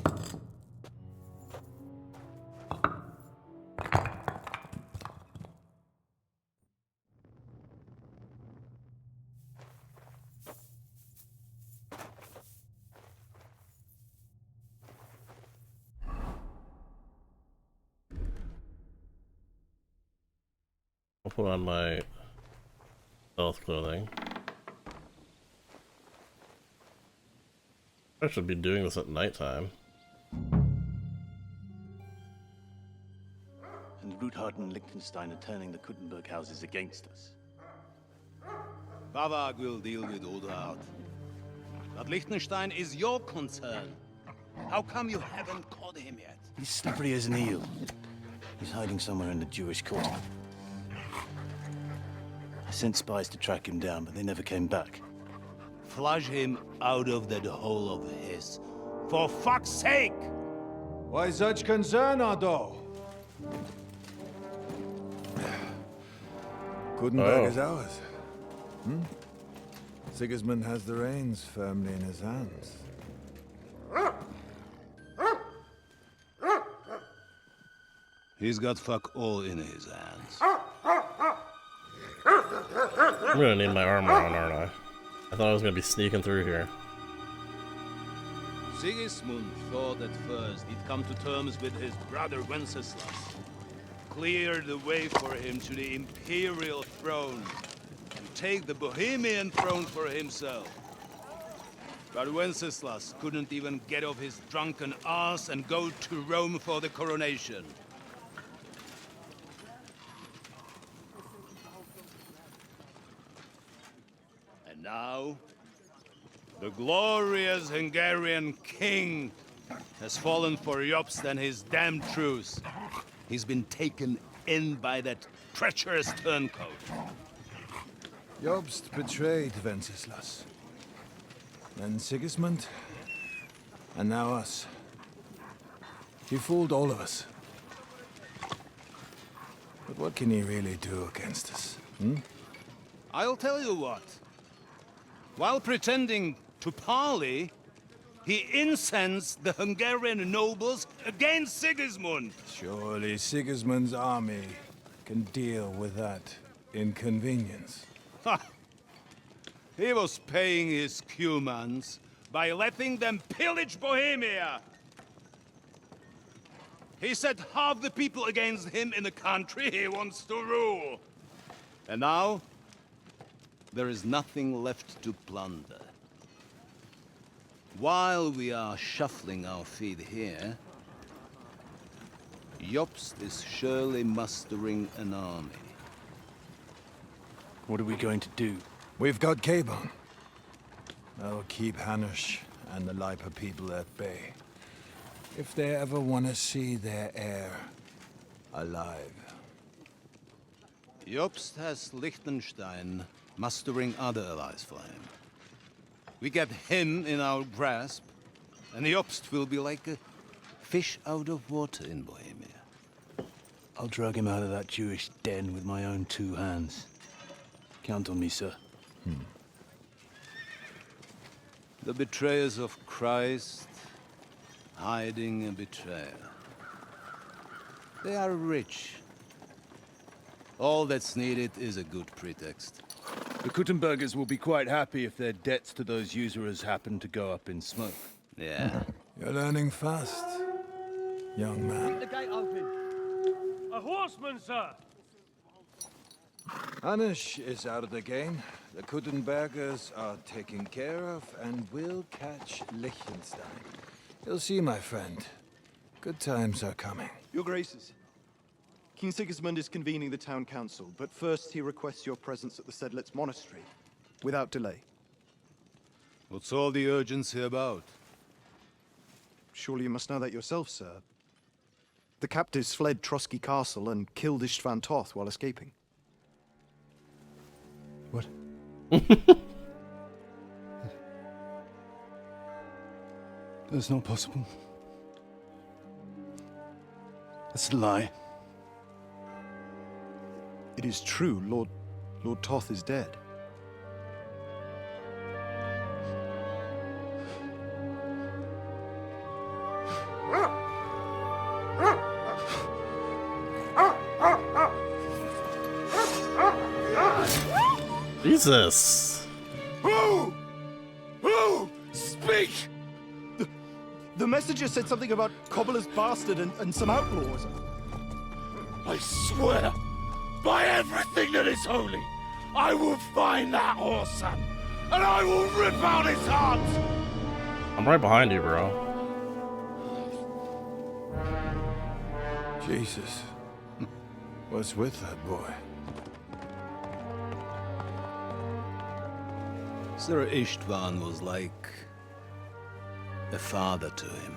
I'll put on my stealth clothing. I should be doing this at nighttime. And Ruthard and Liechtenstein are turning the Kuttenberg houses against us. Bavag will deal with Odoard. But Liechtenstein is your concern. How come you haven't caught him yet? He's slippery as an eel. He's hiding somewhere in the Jewish quarter. I sent spies to track him down, but they never came back. Flush him out of that hole of his. For fuck's sake! Why such concern, Otto? Kuttenberg is ours. Sigismund has the reins firmly in his hands. He's got fuck all in his hands. I'm gonna need my armor on, aren't I? I thought I was gonna be sneaking through here. Sigismund thought at first he'd come to terms with his brother Wenceslas. Clear the way for him to the imperial throne and take the Bohemian throne for himself. But Wenceslas couldn't even get off his drunken ass and go to Rome for the coronation. And now, the glorious Hungarian king has fallen for Jobst and his damned truce. He's been taken in by that treacherous turncoat. Jobst betrayed Wenceslas. Then Sigismund, and now us. He fooled all of us. But what can he really do against us, I'll tell you what. While pretending to parley, he incensed the Hungarian nobles against Sigismund. Surely Sigismund's army can deal with that inconvenience. Ha! He was paying his Cumans by letting them pillage Bohemia. He set half the people against him in the country he wants to rule. And now, there is nothing left to plunder. While we are shuffling our feet here, Jobst is surely mustering an army. What are we going to do? We've got Kabon. That'll keep Hanush and the Lipa people at bay. If they ever want to see their heir alive. Jobst has Liechtenstein mustering other allies for him. We get him in our grasp, and Jobst will be like a fish out of water in Bohemia. I'll drag him out of that Jewish den with my own two hands. Count on me, sir. The betrayers of Christ, hiding a betrayer. They are rich. All that's needed is a good pretext. The Kuttenbergers will be quite happy if their debts to those usurers happen to go up in smoke. Yeah. You're learning fast, young man. The gate open. A horseman, sir! Hanush is out of the game. The Kuttenbergers are taken care of, and we'll catch Liechtenstein. You'll see, my friend. Good times are coming. Your Graces, King Sigismund is convening the town council, but first he requests your presence at the Sedlitz monastery, without delay. What's all the urgency about? Surely you must know that yourself, sir. The captives fled Trotsky Castle and killed Istvan Toth while escaping. What? That's not possible. That's a lie. It is true. Lord Toth is dead. Jesus. Who? Speak! The messenger said something about Cobbler's bastard and some outlaws. I swear, by everything that is holy, I will find that whoreson, and I will rip out his heart! I'm right behind you, bro. Jesus. What's with that boy? Sir Istvan was like a father to him.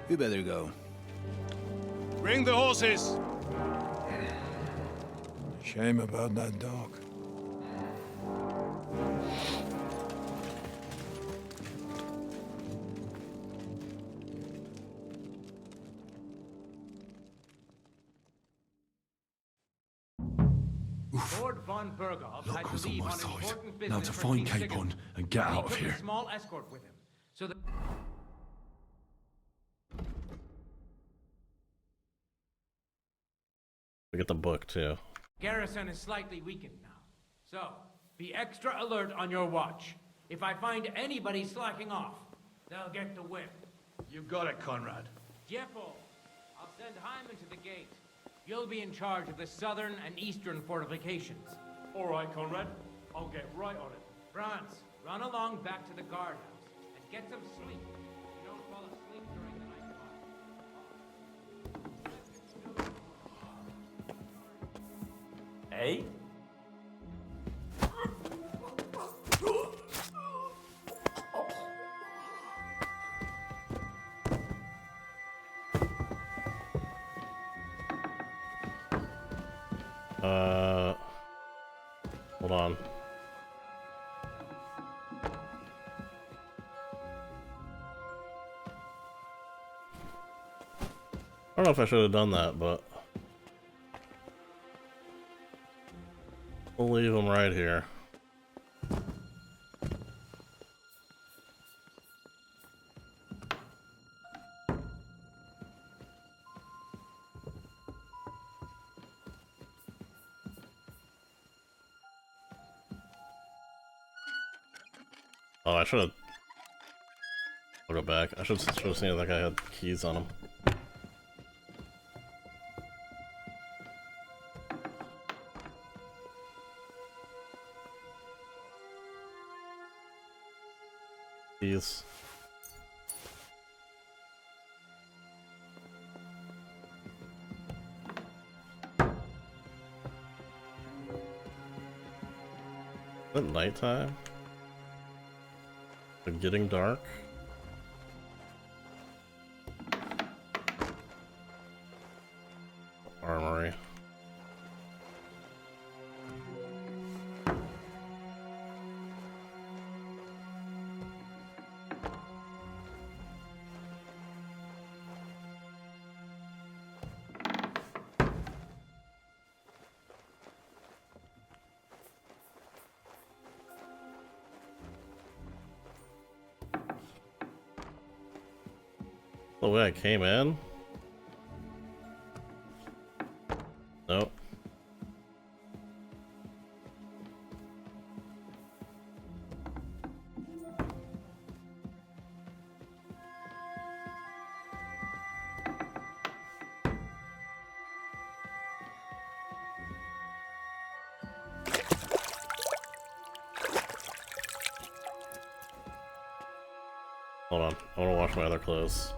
You better go. Bring the horses! Shame about that dog. Lord von Berghoff Look had who's to on leave my on side. important business Now to for find King Capon Sigurd. and get He out of took here. a small escort with him. So that We get the book too. garrison is slightly weakened now. So, be extra alert on your watch. If I find anybody slacking off, they'll get the whip. You got it, Conrad. Jeppo, I'll send Hyman to the gate. You'll be in charge of the southern and eastern fortifications. All right, Conrad. I'll get right on it. Franz, run along back to the guardhouse and get some sleep. You don't fall asleep during the night watch. Eh? Hold on. I don't know if I should have done that, but we'll leave him right here. Oh, I should have. I'll go back. I should have seen that guy had keys on him. Keys. Is it nighttime? It's getting dark. Armory. The way I came in? Nope. Hold on, I want to wash my other clothes.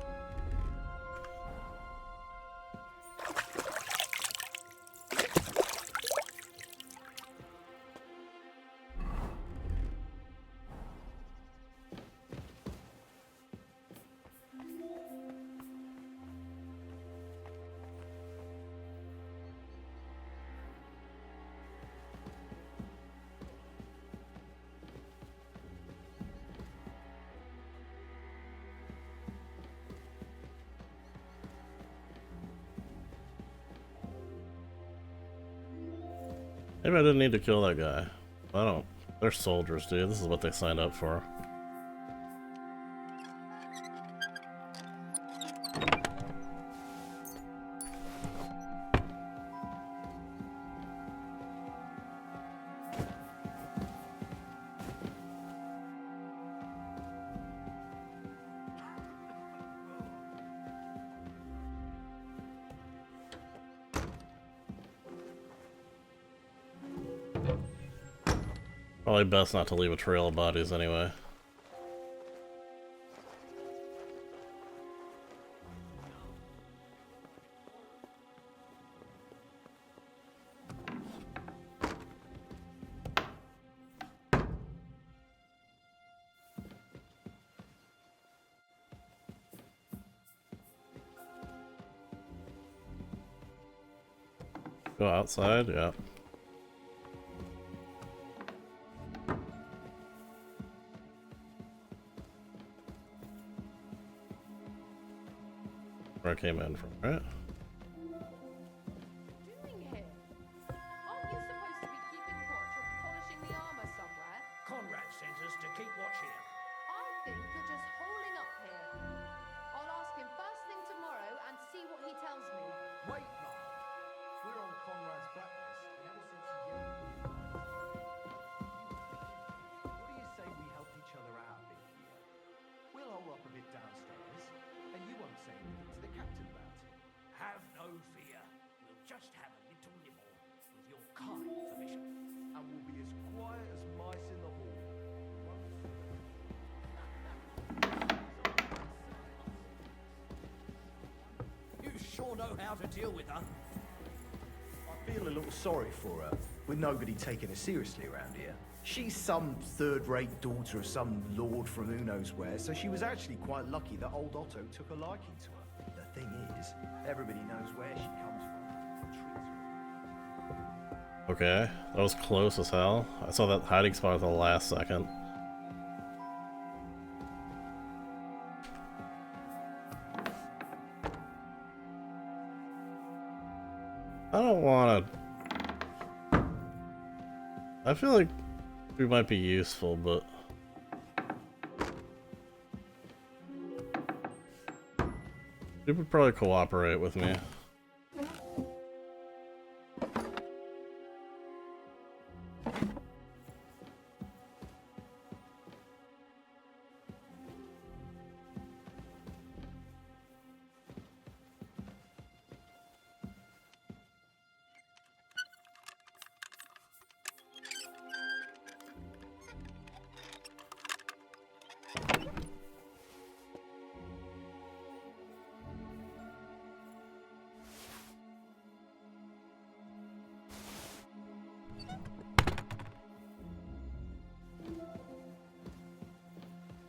Maybe I didn't need to kill that guy. I don't. They're soldiers, dude. This is what they signed up for. Probably best not to leave a trail of bodies anyway. Go outside, yeah. Where I came in from, right? Conrad sent us to keep watch here. I think you're just holding up here. I'll ask him first thing tomorrow and see what he tells me. Wait, Mark. We're on Conrad's blacklist, and ever since he yelled at you, what do you say we help each other out a bit here? We'll hole up a bit downstairs, and you won't say anything to the captain about it. Have no fear. We'll just have a little nibble, with your kind permission. And we'll be as quiet as mice in the hall. You sure know how to deal with her. I feel a little sorry for her, with nobody taking her seriously around here. She's some third-rate daughter of some lord from who knows where, so she was actually quite lucky that old Otto took a liking to her. The thing is, everybody knows where she comes from. Okay, that was close as hell. I saw that hiding spot at the last second. I don't want to... I feel like we might be useful, but... You would probably cooperate with me.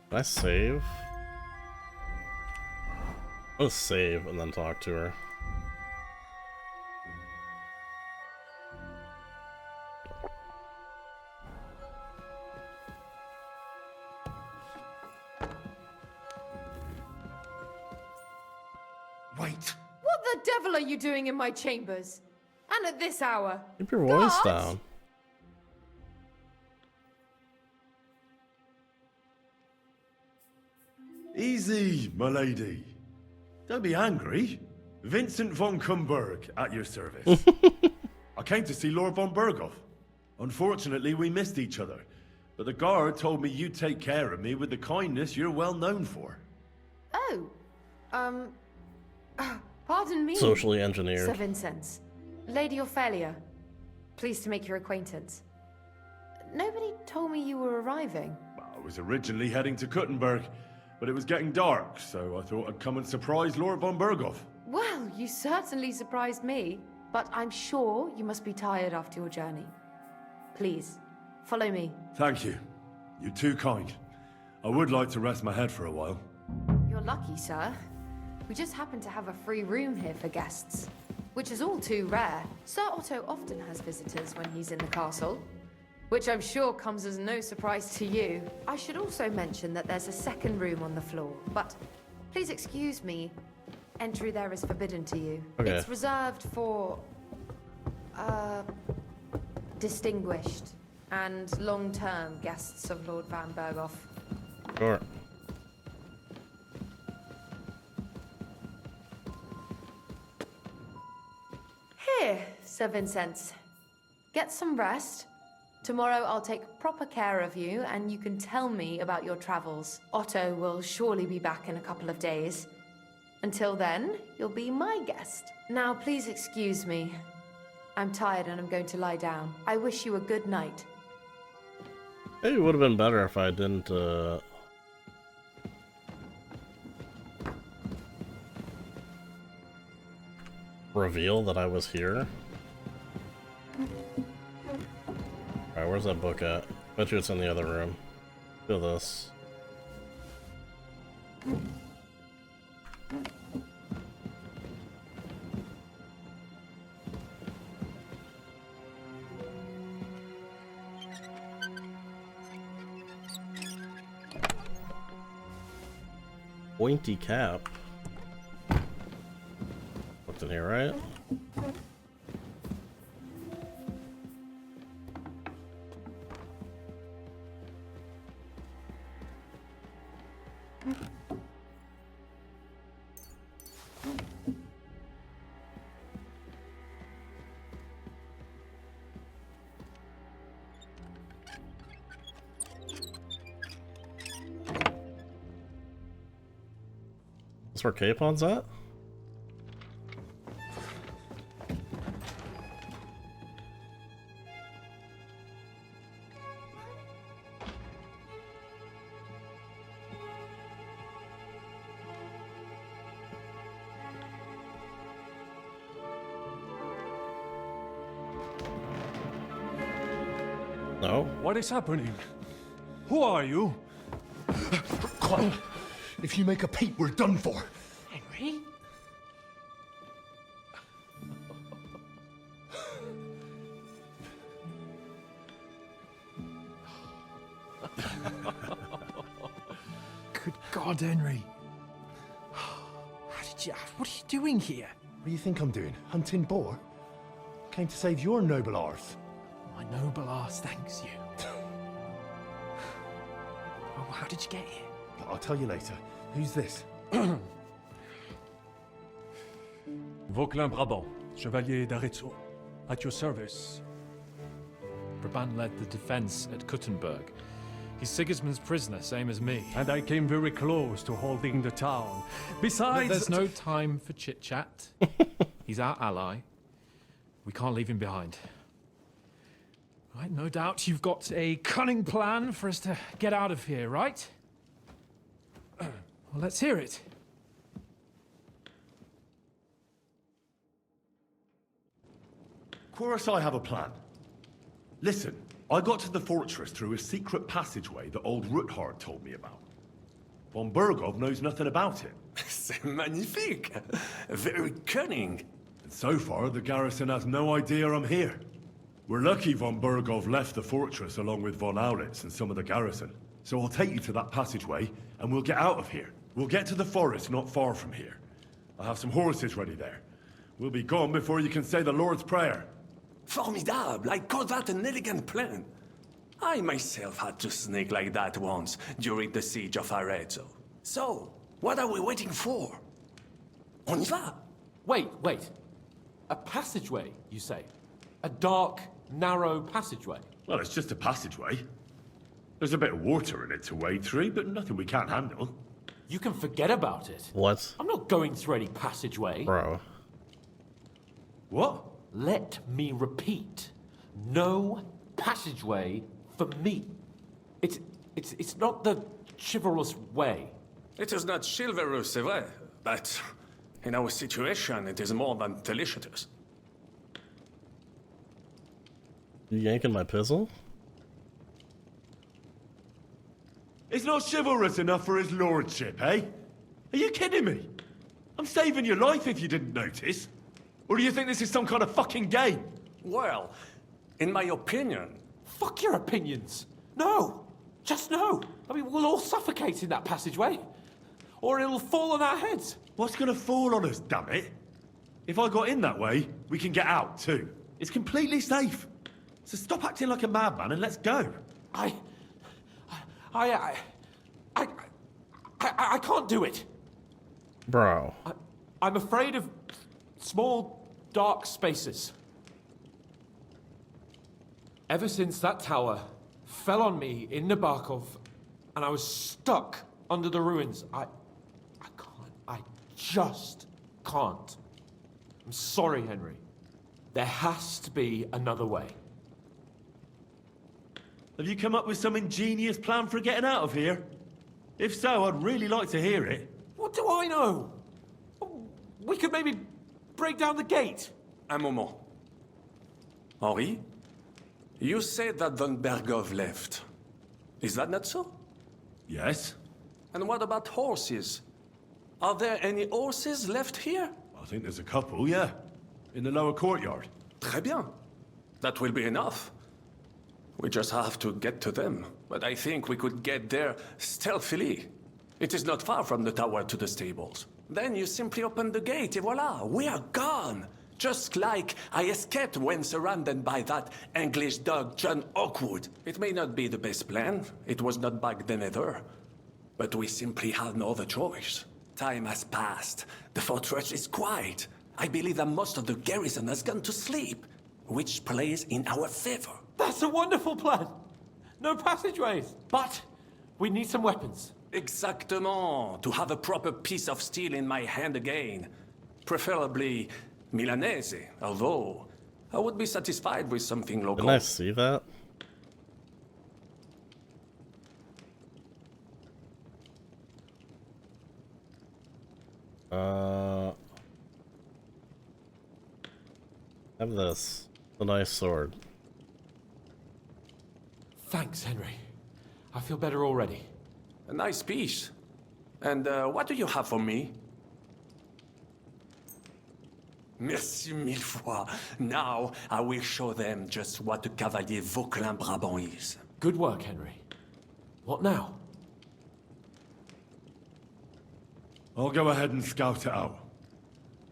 Can I save? I'll save and then talk to her. Wait! What the devil are you doing in my chambers? And at this hour? Keep your voice Guards? down. Easy, my lady. Don't be angry. Vincent von Kumberg at your service. I came to see Lord von Berghoff. Unfortunately, we missed each other. But the guard told me you'd take care of me with the kindness you're well known for. Oh. Pardon me. Socially engineered. Sir Vincent. Lady Ophelia. Pleased to make your acquaintance. Nobody told me you were arriving. I was originally heading to Kuttenberg, but it was getting dark, so I thought I'd come and surprise Lord von Berghoff. Well, you certainly surprised me. But I'm sure you must be tired after your journey. Please, follow me. Thank you. You're too kind. I would like to rest my head for a while. You're lucky, sir. We just happen to have a free room here for guests, which is all too rare. Sir Otto often has visitors when he's in the castle, which I'm sure comes as no surprise to you. I should also mention that there's a second room on the floor, but please excuse me. Entry there is forbidden to you. Okay. It's reserved for, distinguished and long-term guests of Lord Van Berghoff. Sure. Here, Sir Vincent. Get some rest. Tomorrow I'll take proper care of you, and you can tell me about your travels. Otto will surely be back in a couple of days. Until then, you'll be my guest. Now, please excuse me. I'm tired and I'm going to lie down. I wish you a good night. Maybe it would have been better if I didn't, reveal that I was here. Alright, where's that book at? Bet you it's in the other room. Feel this. Pointy cap. What's in here, right? That's where Capon's at? No. What is happening? Who are you? Quiet. If you make a peep, we're done for. Henry? Good God, Henry. What are you doing here? What do you think I'm doing? Hunting boar? Came to save your noble arse. My noble arse thanks you. Oh, how did you get here? I'll tell you later. Who's this? Vauquelin Brabant, Chevalier d'Arezzo, at your service. Brabant led the defense at Kuttenberg. He's Sigismund's prisoner, same as me. And I came very close to holding the town. Besides... There's no time for chit-chat. He's our ally. We can't leave him behind. Right, no doubt you've got a cunning plan for us to get out of here, right? Well, let's hear it. Of course I have a plan. Listen, I got to the fortress through a secret passageway that old Ruthard told me about. Von Berghoff knows nothing about it. C'est magnifique! Very cunning. And so far, the garrison has no idea I'm here. We're lucky von Berghoff left the fortress along with von Aulitz and some of the garrison. So I'll take you to that passageway, and we'll get out of here. We'll get to the forest not far from here. I have some horses ready there. We'll be gone before you can say the Lord's Prayer. Formidable! I call that an elegant plan. I myself had to sneak like that once during the siege of Arezzo. So, what are we waiting for? On y va! Wait. A passageway, you say? A dark, narrow passageway? Well, it's just a passageway. There's a bit of water in it to wade through, but nothing we can't handle. You can forget about it. What? I'm not going through any passageway. Bro. What? Let me repeat. No passageway for me. It's not the chivalrous way. It is not chivalrous, c'est vrai, but in our situation, it is more than delicious. You yanking my pistol? It's not chivalrous enough for his lordship, eh? Are you kidding me? I'm saving your life if you didn't notice. Or do you think this is some kind of fucking game? Well, in my opinion... Fuck your opinions. No. Just no. I mean, we'll all suffocate in that passageway. Or it'll fall on our heads. What's gonna fall on us, damn it? If I got in that way, we can get out too. It's completely safe. So stop acting like a madman and let's go. I can't do it. Bro. I'm afraid of small, dark spaces. Ever since that tower fell on me in Nabokov, and I was stuck under the ruins, I can't. I just can't. I'm sorry, Henry. There has to be another way. Have you come up with some ingenious plan for getting out of here? If so, I'd really like to hear it. What do I know? We could maybe break down the gate. Un moment. Henri? You said that Von Bergov left. Is that not so? Yes. And what about horses? Are there any horses left here? I think there's a couple, yeah. In the lower courtyard. Très bien. That will be enough. We just have to get to them. But I think we could get there stealthily. It is not far from the tower to the stables. Then you simply open the gate, et voila, we are gone. Just like I escaped when surrounded by that English dog John Oakwood. It may not be the best plan. It was not back then either. But we simply had no other choice. Time has passed. The fortress is quiet. I believe that most of the garrison has gone to sleep, which plays in our favor. That's a wonderful plan. No passageways. But we need some weapons. Exactement. To have a proper piece of steel in my hand again. Preferably Milanese, although I would be satisfied with something local. Didn't I see that? Have this. A nice sword. Thanks, Henry. I feel better already. A nice piece. And what do you have for me? Merci mille fois. Now I will show them just what a Cavalier Vauquelin Brabant is. Good work, Henry. What now? I'll go ahead and scout it out.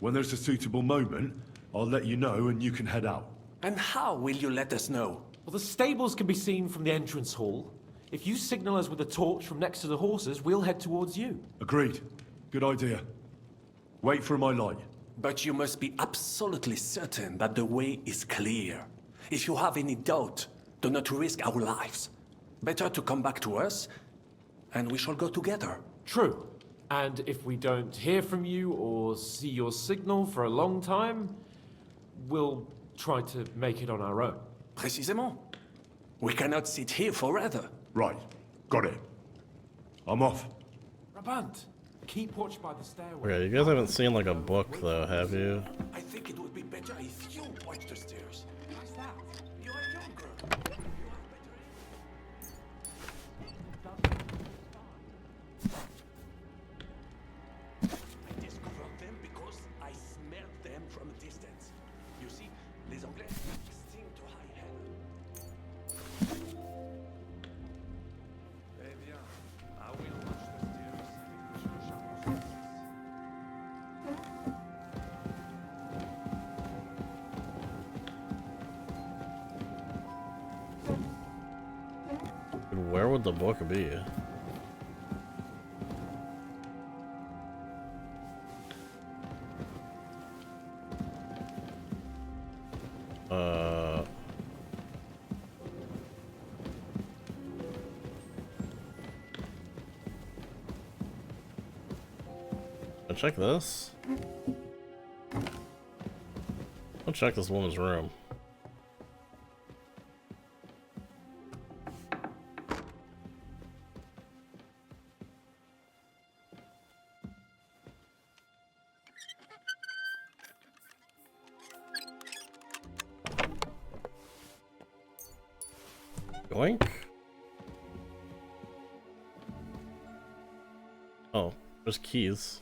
When there's a suitable moment, I'll let you know and you can head out. And how will you let us know? Well, the stables can be seen from the entrance hall. If you signal us with a torch from next to the horses, we'll head towards you. Agreed. Good idea. Wait for my light. But you must be absolutely certain that the way is clear. If you have any doubt, do not risk our lives. Better to come back to us, and we shall go together. True. And if we don't hear from you or see your signal for a long time, we'll try to make it on our own. Précisément. We cannot sit here forever. Right. Got it. I'm off. Rabant, keep watch by the stairway. Okay, you guys haven't seen like a book though, have you? I think it would be better if you watch the stairs. What's that? You are younger. I discovered them because I smelled them from a distance. You see, les Anglais sing to high heaven. Eh bien, I will watch the stairs. Where would the book be? Check this. I'll check this woman's room. Yoink. Oh, there's keys.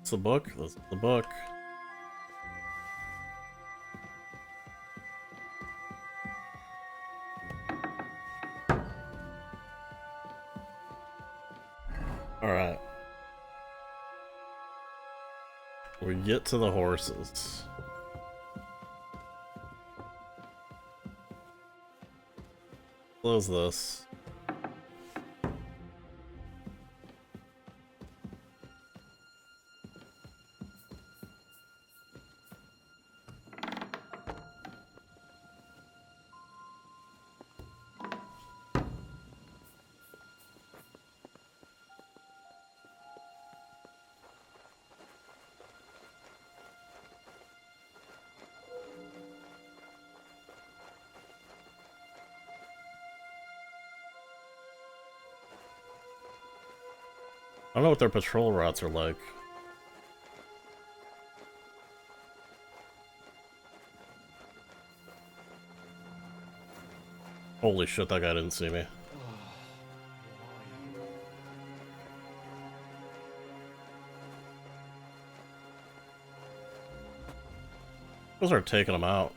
It's the book. That's the book. Alright. We get to the horses. Close this. I don't know what their patrol routes are like. Holy shit, that guy didn't see me. Those are taking him out.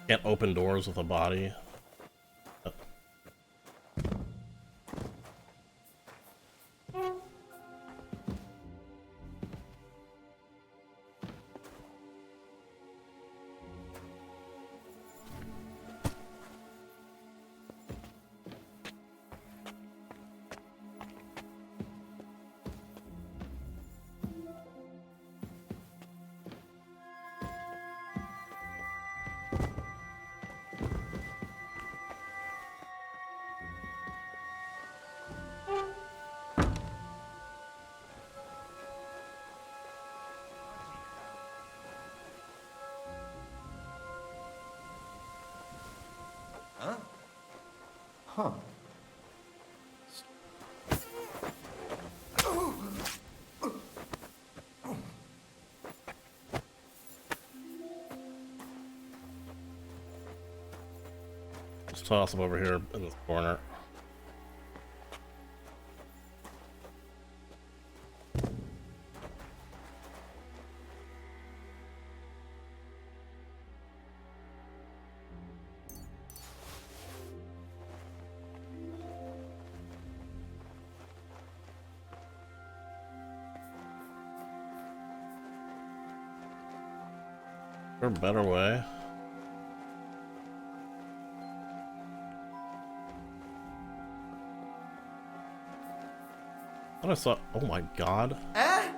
Can't open doors with a body. Huh? Huh. Just toss him over here in this corner. Is there a better way? I thought I saw. Oh my god. Eh?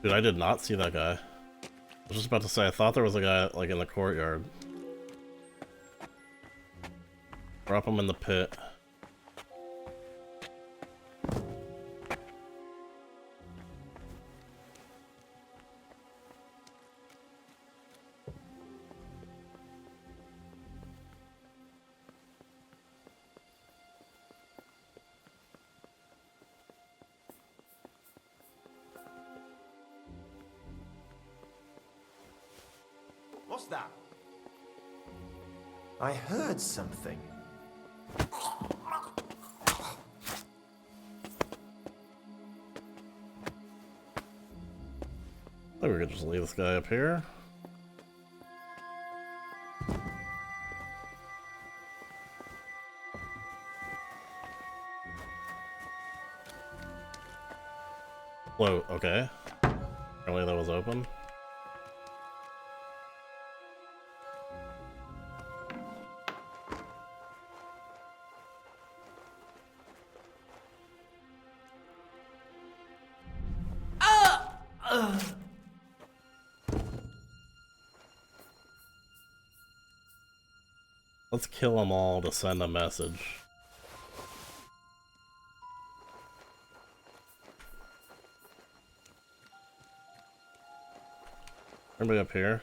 Dude, I did not see that guy. I was just about to say, I thought there was a guy like in the courtyard. Drop him in the pit. What's that? I heard something. I think we could just leave this guy up here. Whoa, okay. Apparently that was open. Let's kill them all to send a message. Anybody up here?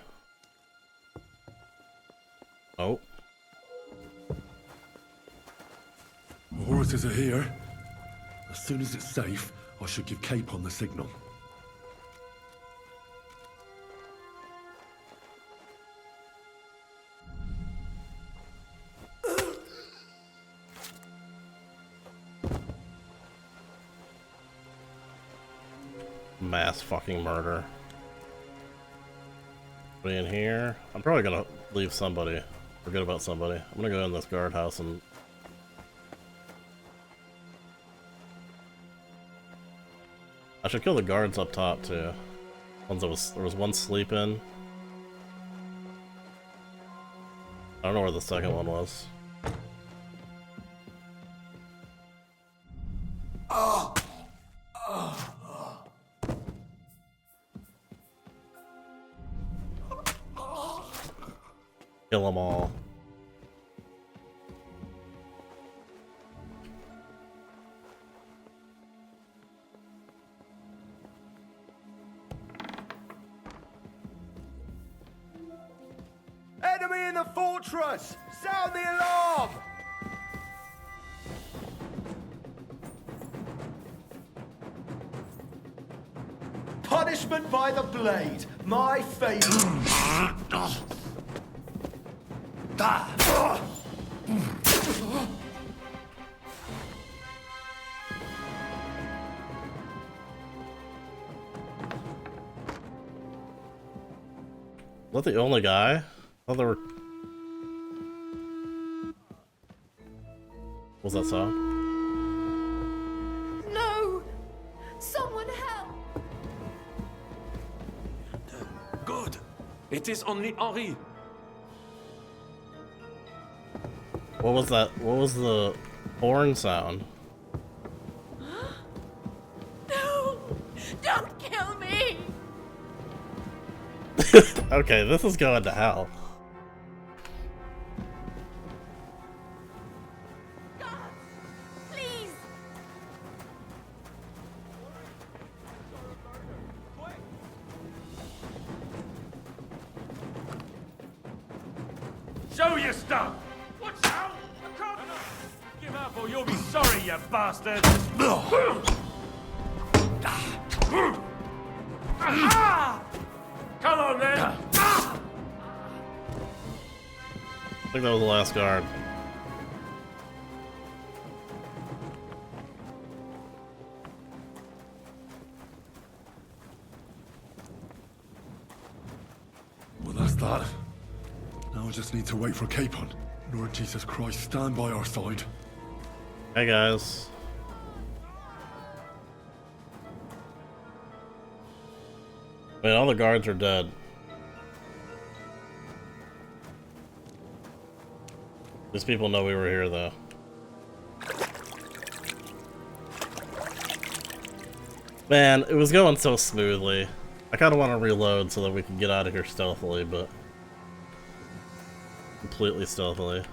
Oh. The horses are here. As soon as it's safe, I should give Capon the signal. Mass fucking murder. Anybody in here? I'm probably gonna leave somebody. Forget about somebody. I'm gonna go in this guardhouse and... I should kill the guards up top too. There was one sleeping. I don't know where the second one was. Kill them all. Enemy in the fortress! Sound the alarm! Punishment by the blade, my favorite. Was that the only guy? Oh, there were... What was that sound? No! Someone help! Good. It is only Henri. What was that? What was the horn sound? No! Don't kill me! Okay, this is going to hell. Please! Show your stuff! Watch out! Give up or you'll be sorry, you bastard! Come on then! I think that was the last guard. Well, that's that. Now I just need to wait for Capon. Lord Jesus Christ, stand by our side. Hey guys. I mean, all the guards are dead. These people know we were here, though. Man, it was going so smoothly. I kind of want to reload so that we can get out of here stealthily, but... completely stealthily.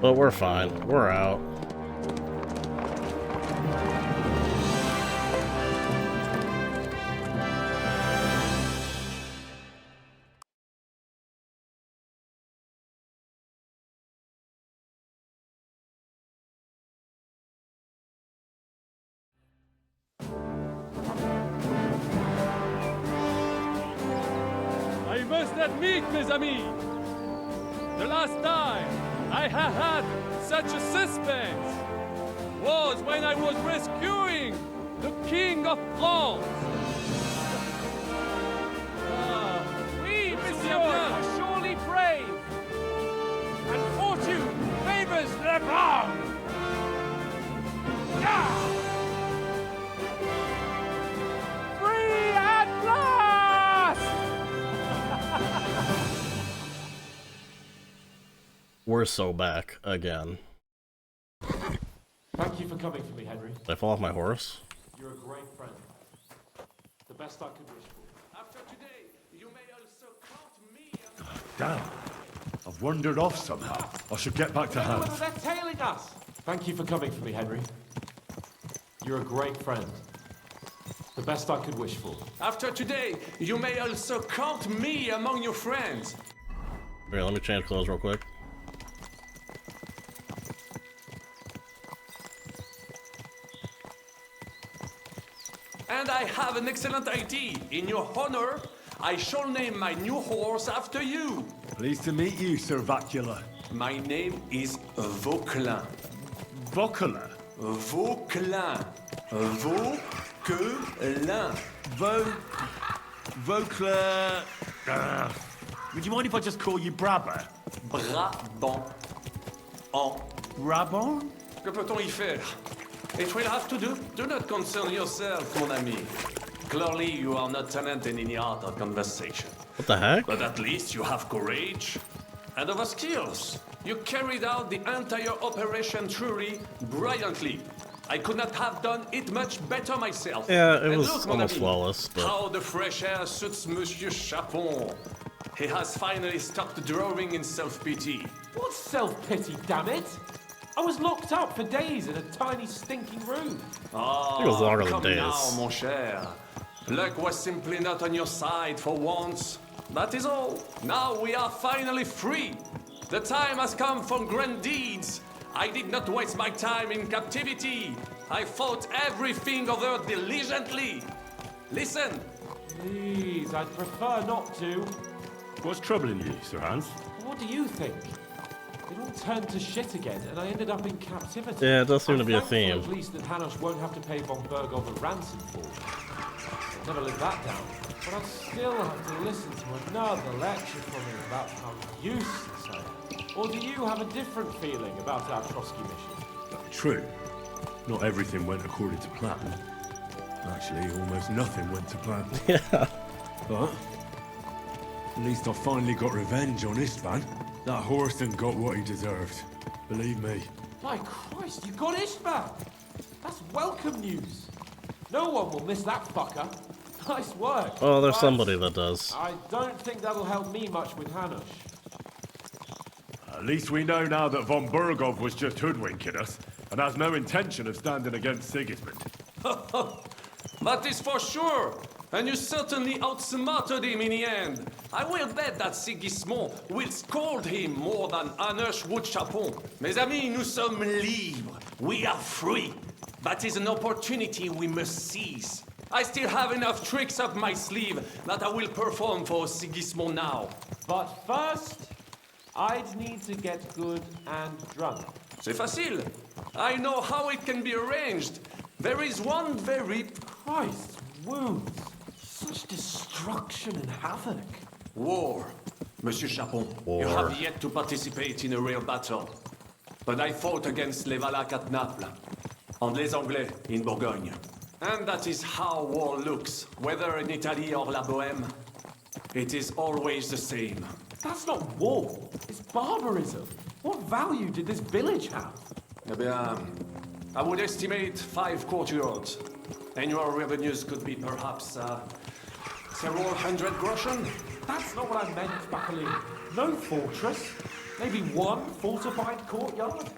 But we're fine. We're out. I must admit, mes amis, the last time I have had such a suspense was when I was rescuing the King of France. Oui, monsieur, you're surely brave, and fortune favors the brave. Free at last! We're so back again. Thank you for coming for me, Henry. Did I fall off my horse? You're a great friend. The best I could wish for. After today, you may also count me. Damn. I've wandered off somehow. I should get back to Whether Hans. they're tailing us. Thank you for coming for me, Henry. You're a great friend. The best I could wish for. After today, you may also count me among your friends. Here, let me change clothes real quick. And I have an excellent idea. In your honor, I shall name my new horse after you. Pleased to meet you, Sir Vacula. My name is Vauquelin. Vauquelin? Vauquelin. Vauquelin. Vauquelin. Would you mind if I just call you Brabber? Brabant. En Brabant? Que peut-on y faire? It will have to do. Do not concern yourself, mon ami. Clearly, you are not talented in the art of conversation. What the heck? But at least you have courage and other skills. You carried out the entire operation truly brilliantly. I could not have done it much better myself. Yeah, it And was look, mon almost ami, flawless, but... How the fresh air suits Monsieur Chapon. He has finally stopped drawing in self-pity. What self-pity, damn it? I was locked up for days in a tiny stinking room. Ah, It was longer than come days. now, mon cher. Luck was simply not on your side for once. That is all. Now we are finally free. The time has come for grand deeds. I did not waste my time in captivity. I fought everything over diligently. Listen. Please, I'd prefer not to. What's troubling you, Sir Hans? What do you think? It all turned to shit again, and I ended up in captivity. Yeah, it does seem to I'm be a thankful theme. At least that Hanush won't have to pay von Bergov a ransom for me. I'll never live that down. But I still have to listen to another lecture from him about how useless I am. Or do you have a different feeling about our Trotsky mission? True. Not everything went according to plan. Actually, almost nothing went to plan. Yeah. But at least I finally got revenge on Istvan. That Horston got what he deserved. Believe me. My Christ, you got Ishbak! That's welcome news. No one will miss that fucker. Nice work. Oh, there's But somebody that does. I don't think that'll help me much with Hanush. At least we know now that von Bergov was just hoodwinking us and has no intention of standing against Sigismund. That is for sure. And you certainly outsmarted him in the end. I will bet that Sigismund will scold him more than Hanush would Chapon. Mes amis, nous sommes libres. We are free. That is an opportunity we must seize. I still have enough tricks up my sleeve that I will perform for Sigismund now. But first, I'd need to get good and drunk. C'est facile. I know how it can be arranged. There is one very... Christ, wounds. Such destruction and havoc. War, Monsieur Chapon. War. You have yet to participate in a real battle. But I fought against les Valaques at Naples, and les Anglais in Bourgogne. And that is how war looks, whether in Italy or La Bohème. It is always the same. That's not war. It's barbarism. What value did this village have? Eh bien, I would estimate 5 courtyards. Annual revenues could be perhaps several hundred groschen. That's not what I meant, Bakalin. No fortress. Maybe one fortified courtyard.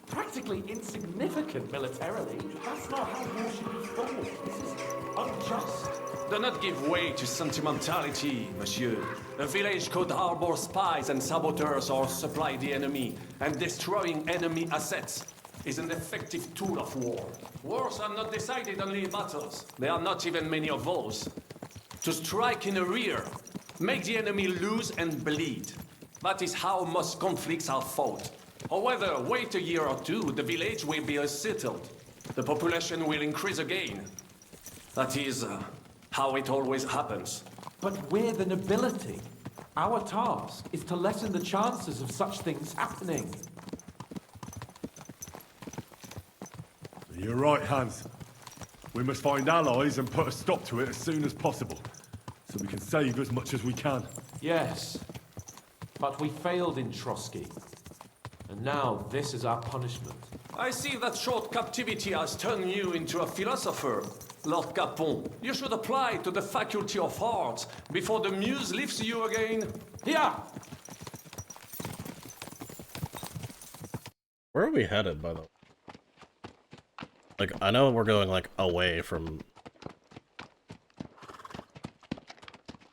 Practically insignificant militarily. That's not how war should be fought. This is unjust. Do not give way to sentimentality, monsieur. A village could harbor spies and saboteurs or supply the enemy, and destroying enemy assets is an effective tool of war. Wars are not decided only in battles. There are not even many of those. To strike in the rear, make the enemy lose and bleed. That is how most conflicts are fought. However, wait a year or two, the village will be settled. The population will increase again. That is how it always happens. But we're the nobility. Our task is to lessen the chances of such things happening. You're right, Hans. We must find allies and put a stop to it as soon as possible, so we can save as much as we can. Yes, but we failed in Trotsky. And now this is our punishment. I see that short captivity has turned you into a philosopher, Lord Capon. You should apply to the Faculty of Arts before the muse lifts you again. Here! Where are we headed, by the way? Like, I know we're going, like, away from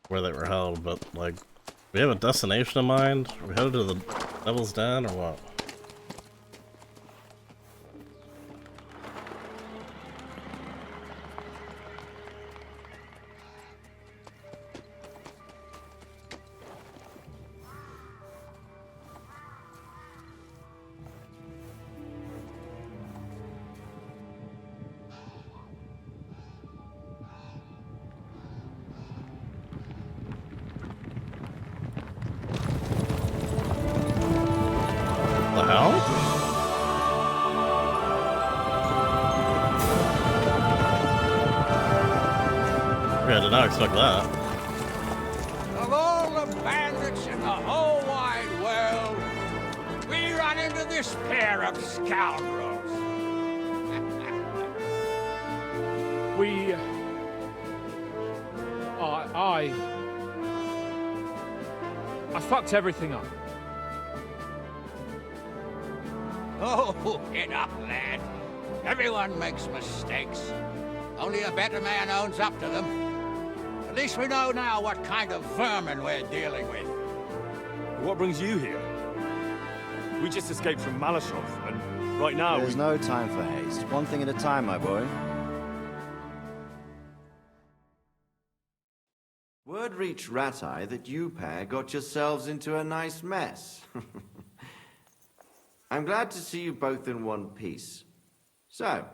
where they were held, but, like, we have a destination in mind? Are we headed to the Devil's Den, or what? The hell? Okay, I did not expect that. Of all the bandits in the whole wide world, we run into this pair of scoundrels. We... I fucked everything up. Oh, get up, lad. Everyone makes mistakes. Only a better man owns up to them. At least we know now what kind of vermin we're dealing with. What brings you here? We just escaped from Malashov, and right now There's no time for haste. One thing at a time, my boy. Word reached Ratai that you pair got yourselves into a nice mess. I'm glad to see you both in one piece. So,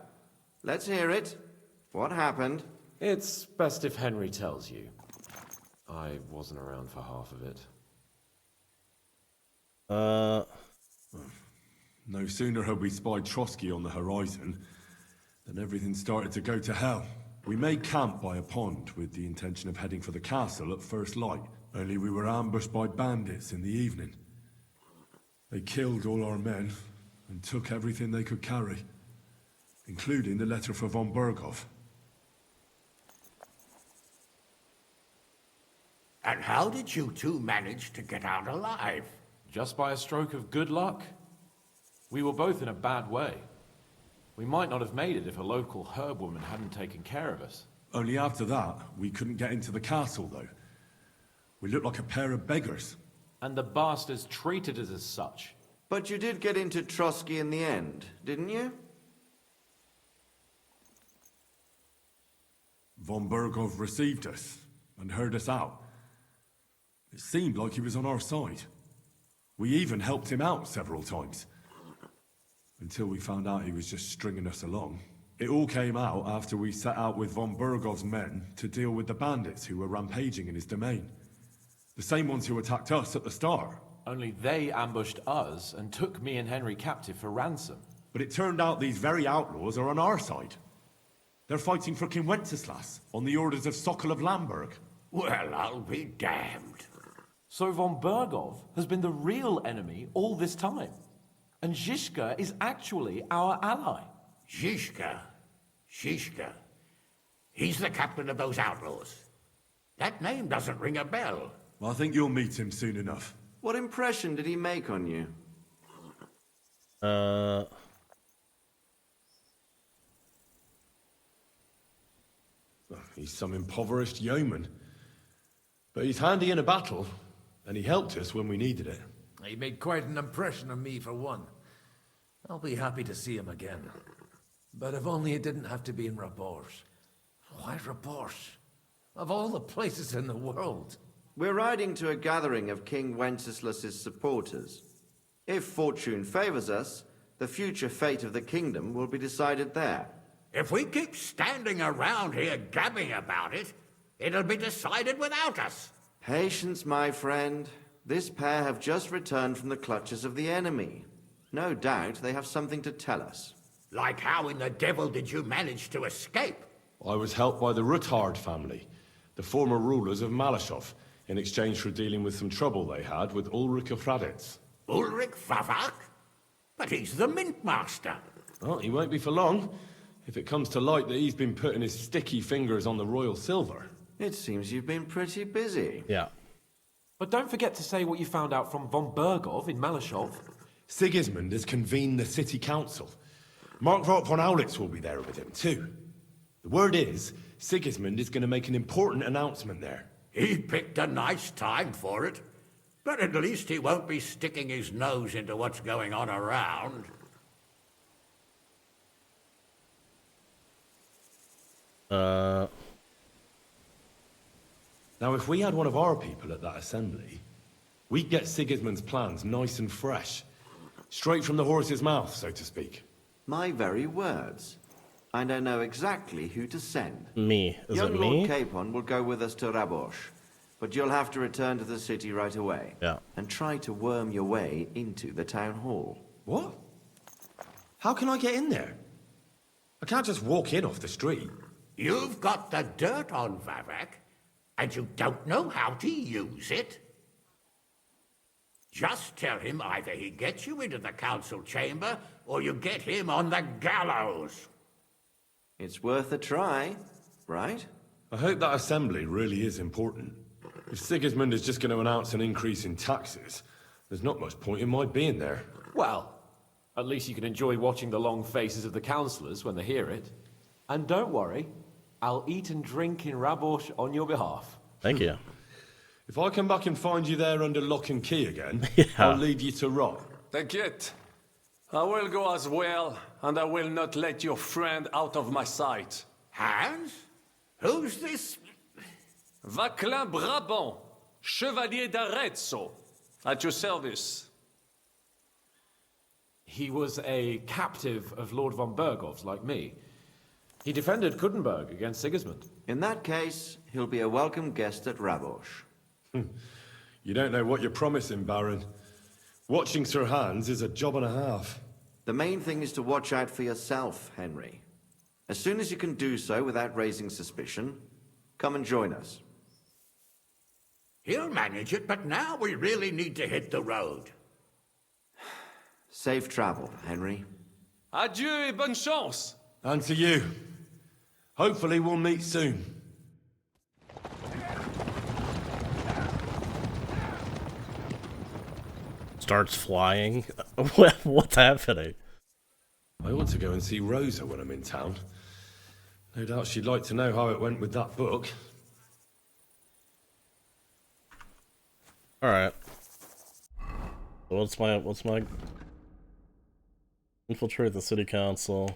let's hear it. What happened? It's best if Henry tells you. I wasn't around for half of it. No sooner had we spied Trotsky on the horizon than everything started to go to hell. We made camp by a pond with the intention of heading for the castle at first light, only we were ambushed by bandits in the evening. They killed all our men and took everything they could carry, including the letter for von Berghoff. And how did you two manage to get out alive? Just by a stroke of good luck. We were both in a bad way. We might not have made it if a local herb woman hadn't taken care of us. Only after that, we couldn't get into the castle, though. We looked like a pair of beggars. And the bastards treated us as such. But you did get into Trotsky in the end, didn't you? Von Berghoff received us and heard us out. It seemed like he was on our side. We even helped him out several times. Until we found out he was just stringing us along. It all came out after we set out with von Berghoff's men to deal with the bandits who were rampaging in his domain. The same ones who attacked us at the start. Only they ambushed us and took me and Henry captive for ransom. But it turned out these very outlaws are on our side. They're fighting for King Wenceslas on the orders of Sokol of Lamberg. Well, I'll be damned. So von Berghoff has been the real enemy all this time. And Zhishka is actually our ally. Zhishka? Zhishka? He's the captain of those outlaws. That name doesn't ring a bell. I think you'll meet him soon enough. What impression did he make on you? He's some impoverished yeoman. But he's handy in a battle, and he helped us when we needed it. He made quite an impression on me, for one. I'll be happy to see him again. But if only it didn't have to be in Rabors. Why Rabors? Of all the places in the world. We're riding to a gathering of King Wenceslas's supporters. If fortune favors us, the future fate of the kingdom will be decided there. If we keep standing around here gabbing about it, it'll be decided without us. Patience, my friend. This pair have just returned from the clutches of the enemy. No doubt they have something to tell us. Like how in the devil did you manage to escape? I was helped by the Ruthard family, the former rulers of Malashov, in exchange for dealing with some trouble they had with Ulrich of Raditz. Ulrich Favak? But he's the mint master. Well, he won't be for long, if it comes to light that he's been putting his sticky fingers on the royal silver. It seems you've been pretty busy. Yeah. But don't forget to say what you found out from von Bergov in Malashov. Sigismund has convened the city council. Markvart von Aulitz will be there with him, too. The word is, Sigismund is going to make an important announcement there. He picked a nice time for it. But at least he won't be sticking his nose into what's going on around. Now, if we had one of our people at that assembly, we'd get Sigismund's plans nice and fresh. Straight from the horse's mouth, so to speak. My very words. And I know exactly who to send. Me. Is Young it Lord me? Capon will go with us to Rabosh, but you'll have to return to the city right away. Yeah. And try to worm your way into the town hall. What? How can I get in there? I can't just walk in off the street. You've got the dirt on Vavak, and you don't know how to use it? Just tell him either he gets you into the council chamber, or you get him on the gallows. It's worth a try, right? I hope that assembly really is important. If Sigismund is just going to announce an increase in taxes, there's not much point in my being there. Well, at least you can enjoy watching the long faces of the councillors when they hear it. And don't worry, I'll eat and drink in Rabosh on your behalf. Thank you. If I come back and find you there under lock and key again, Yeah. I'll leave you to rot. Take it. I will go as well, and I will not let your friend out of my sight. Hans? Who's this? Vaclin Brabant, Chevalier d'Arezzo, at your service. He was a captive of Lord von Bergov's, like me. He defended Kuttenberg against Sigismund. In that case, he'll be a welcome guest at Rabosh. You don't know what you're promising, Baron. Watching Sir Hans is a job and a half. The main thing is to watch out for yourself, Henry. As soon as you can do so without raising suspicion, come and join us. He'll manage it, but now we really need to hit the road. Safe travel, Henry. Adieu et bonne chance. And to you. Hopefully we'll meet soon. Starts flying. What's happening? I ought to go and see Rosa when I'm in town. No doubt she'd like to know how it went with that book. Alright. What's my infiltrate the city council.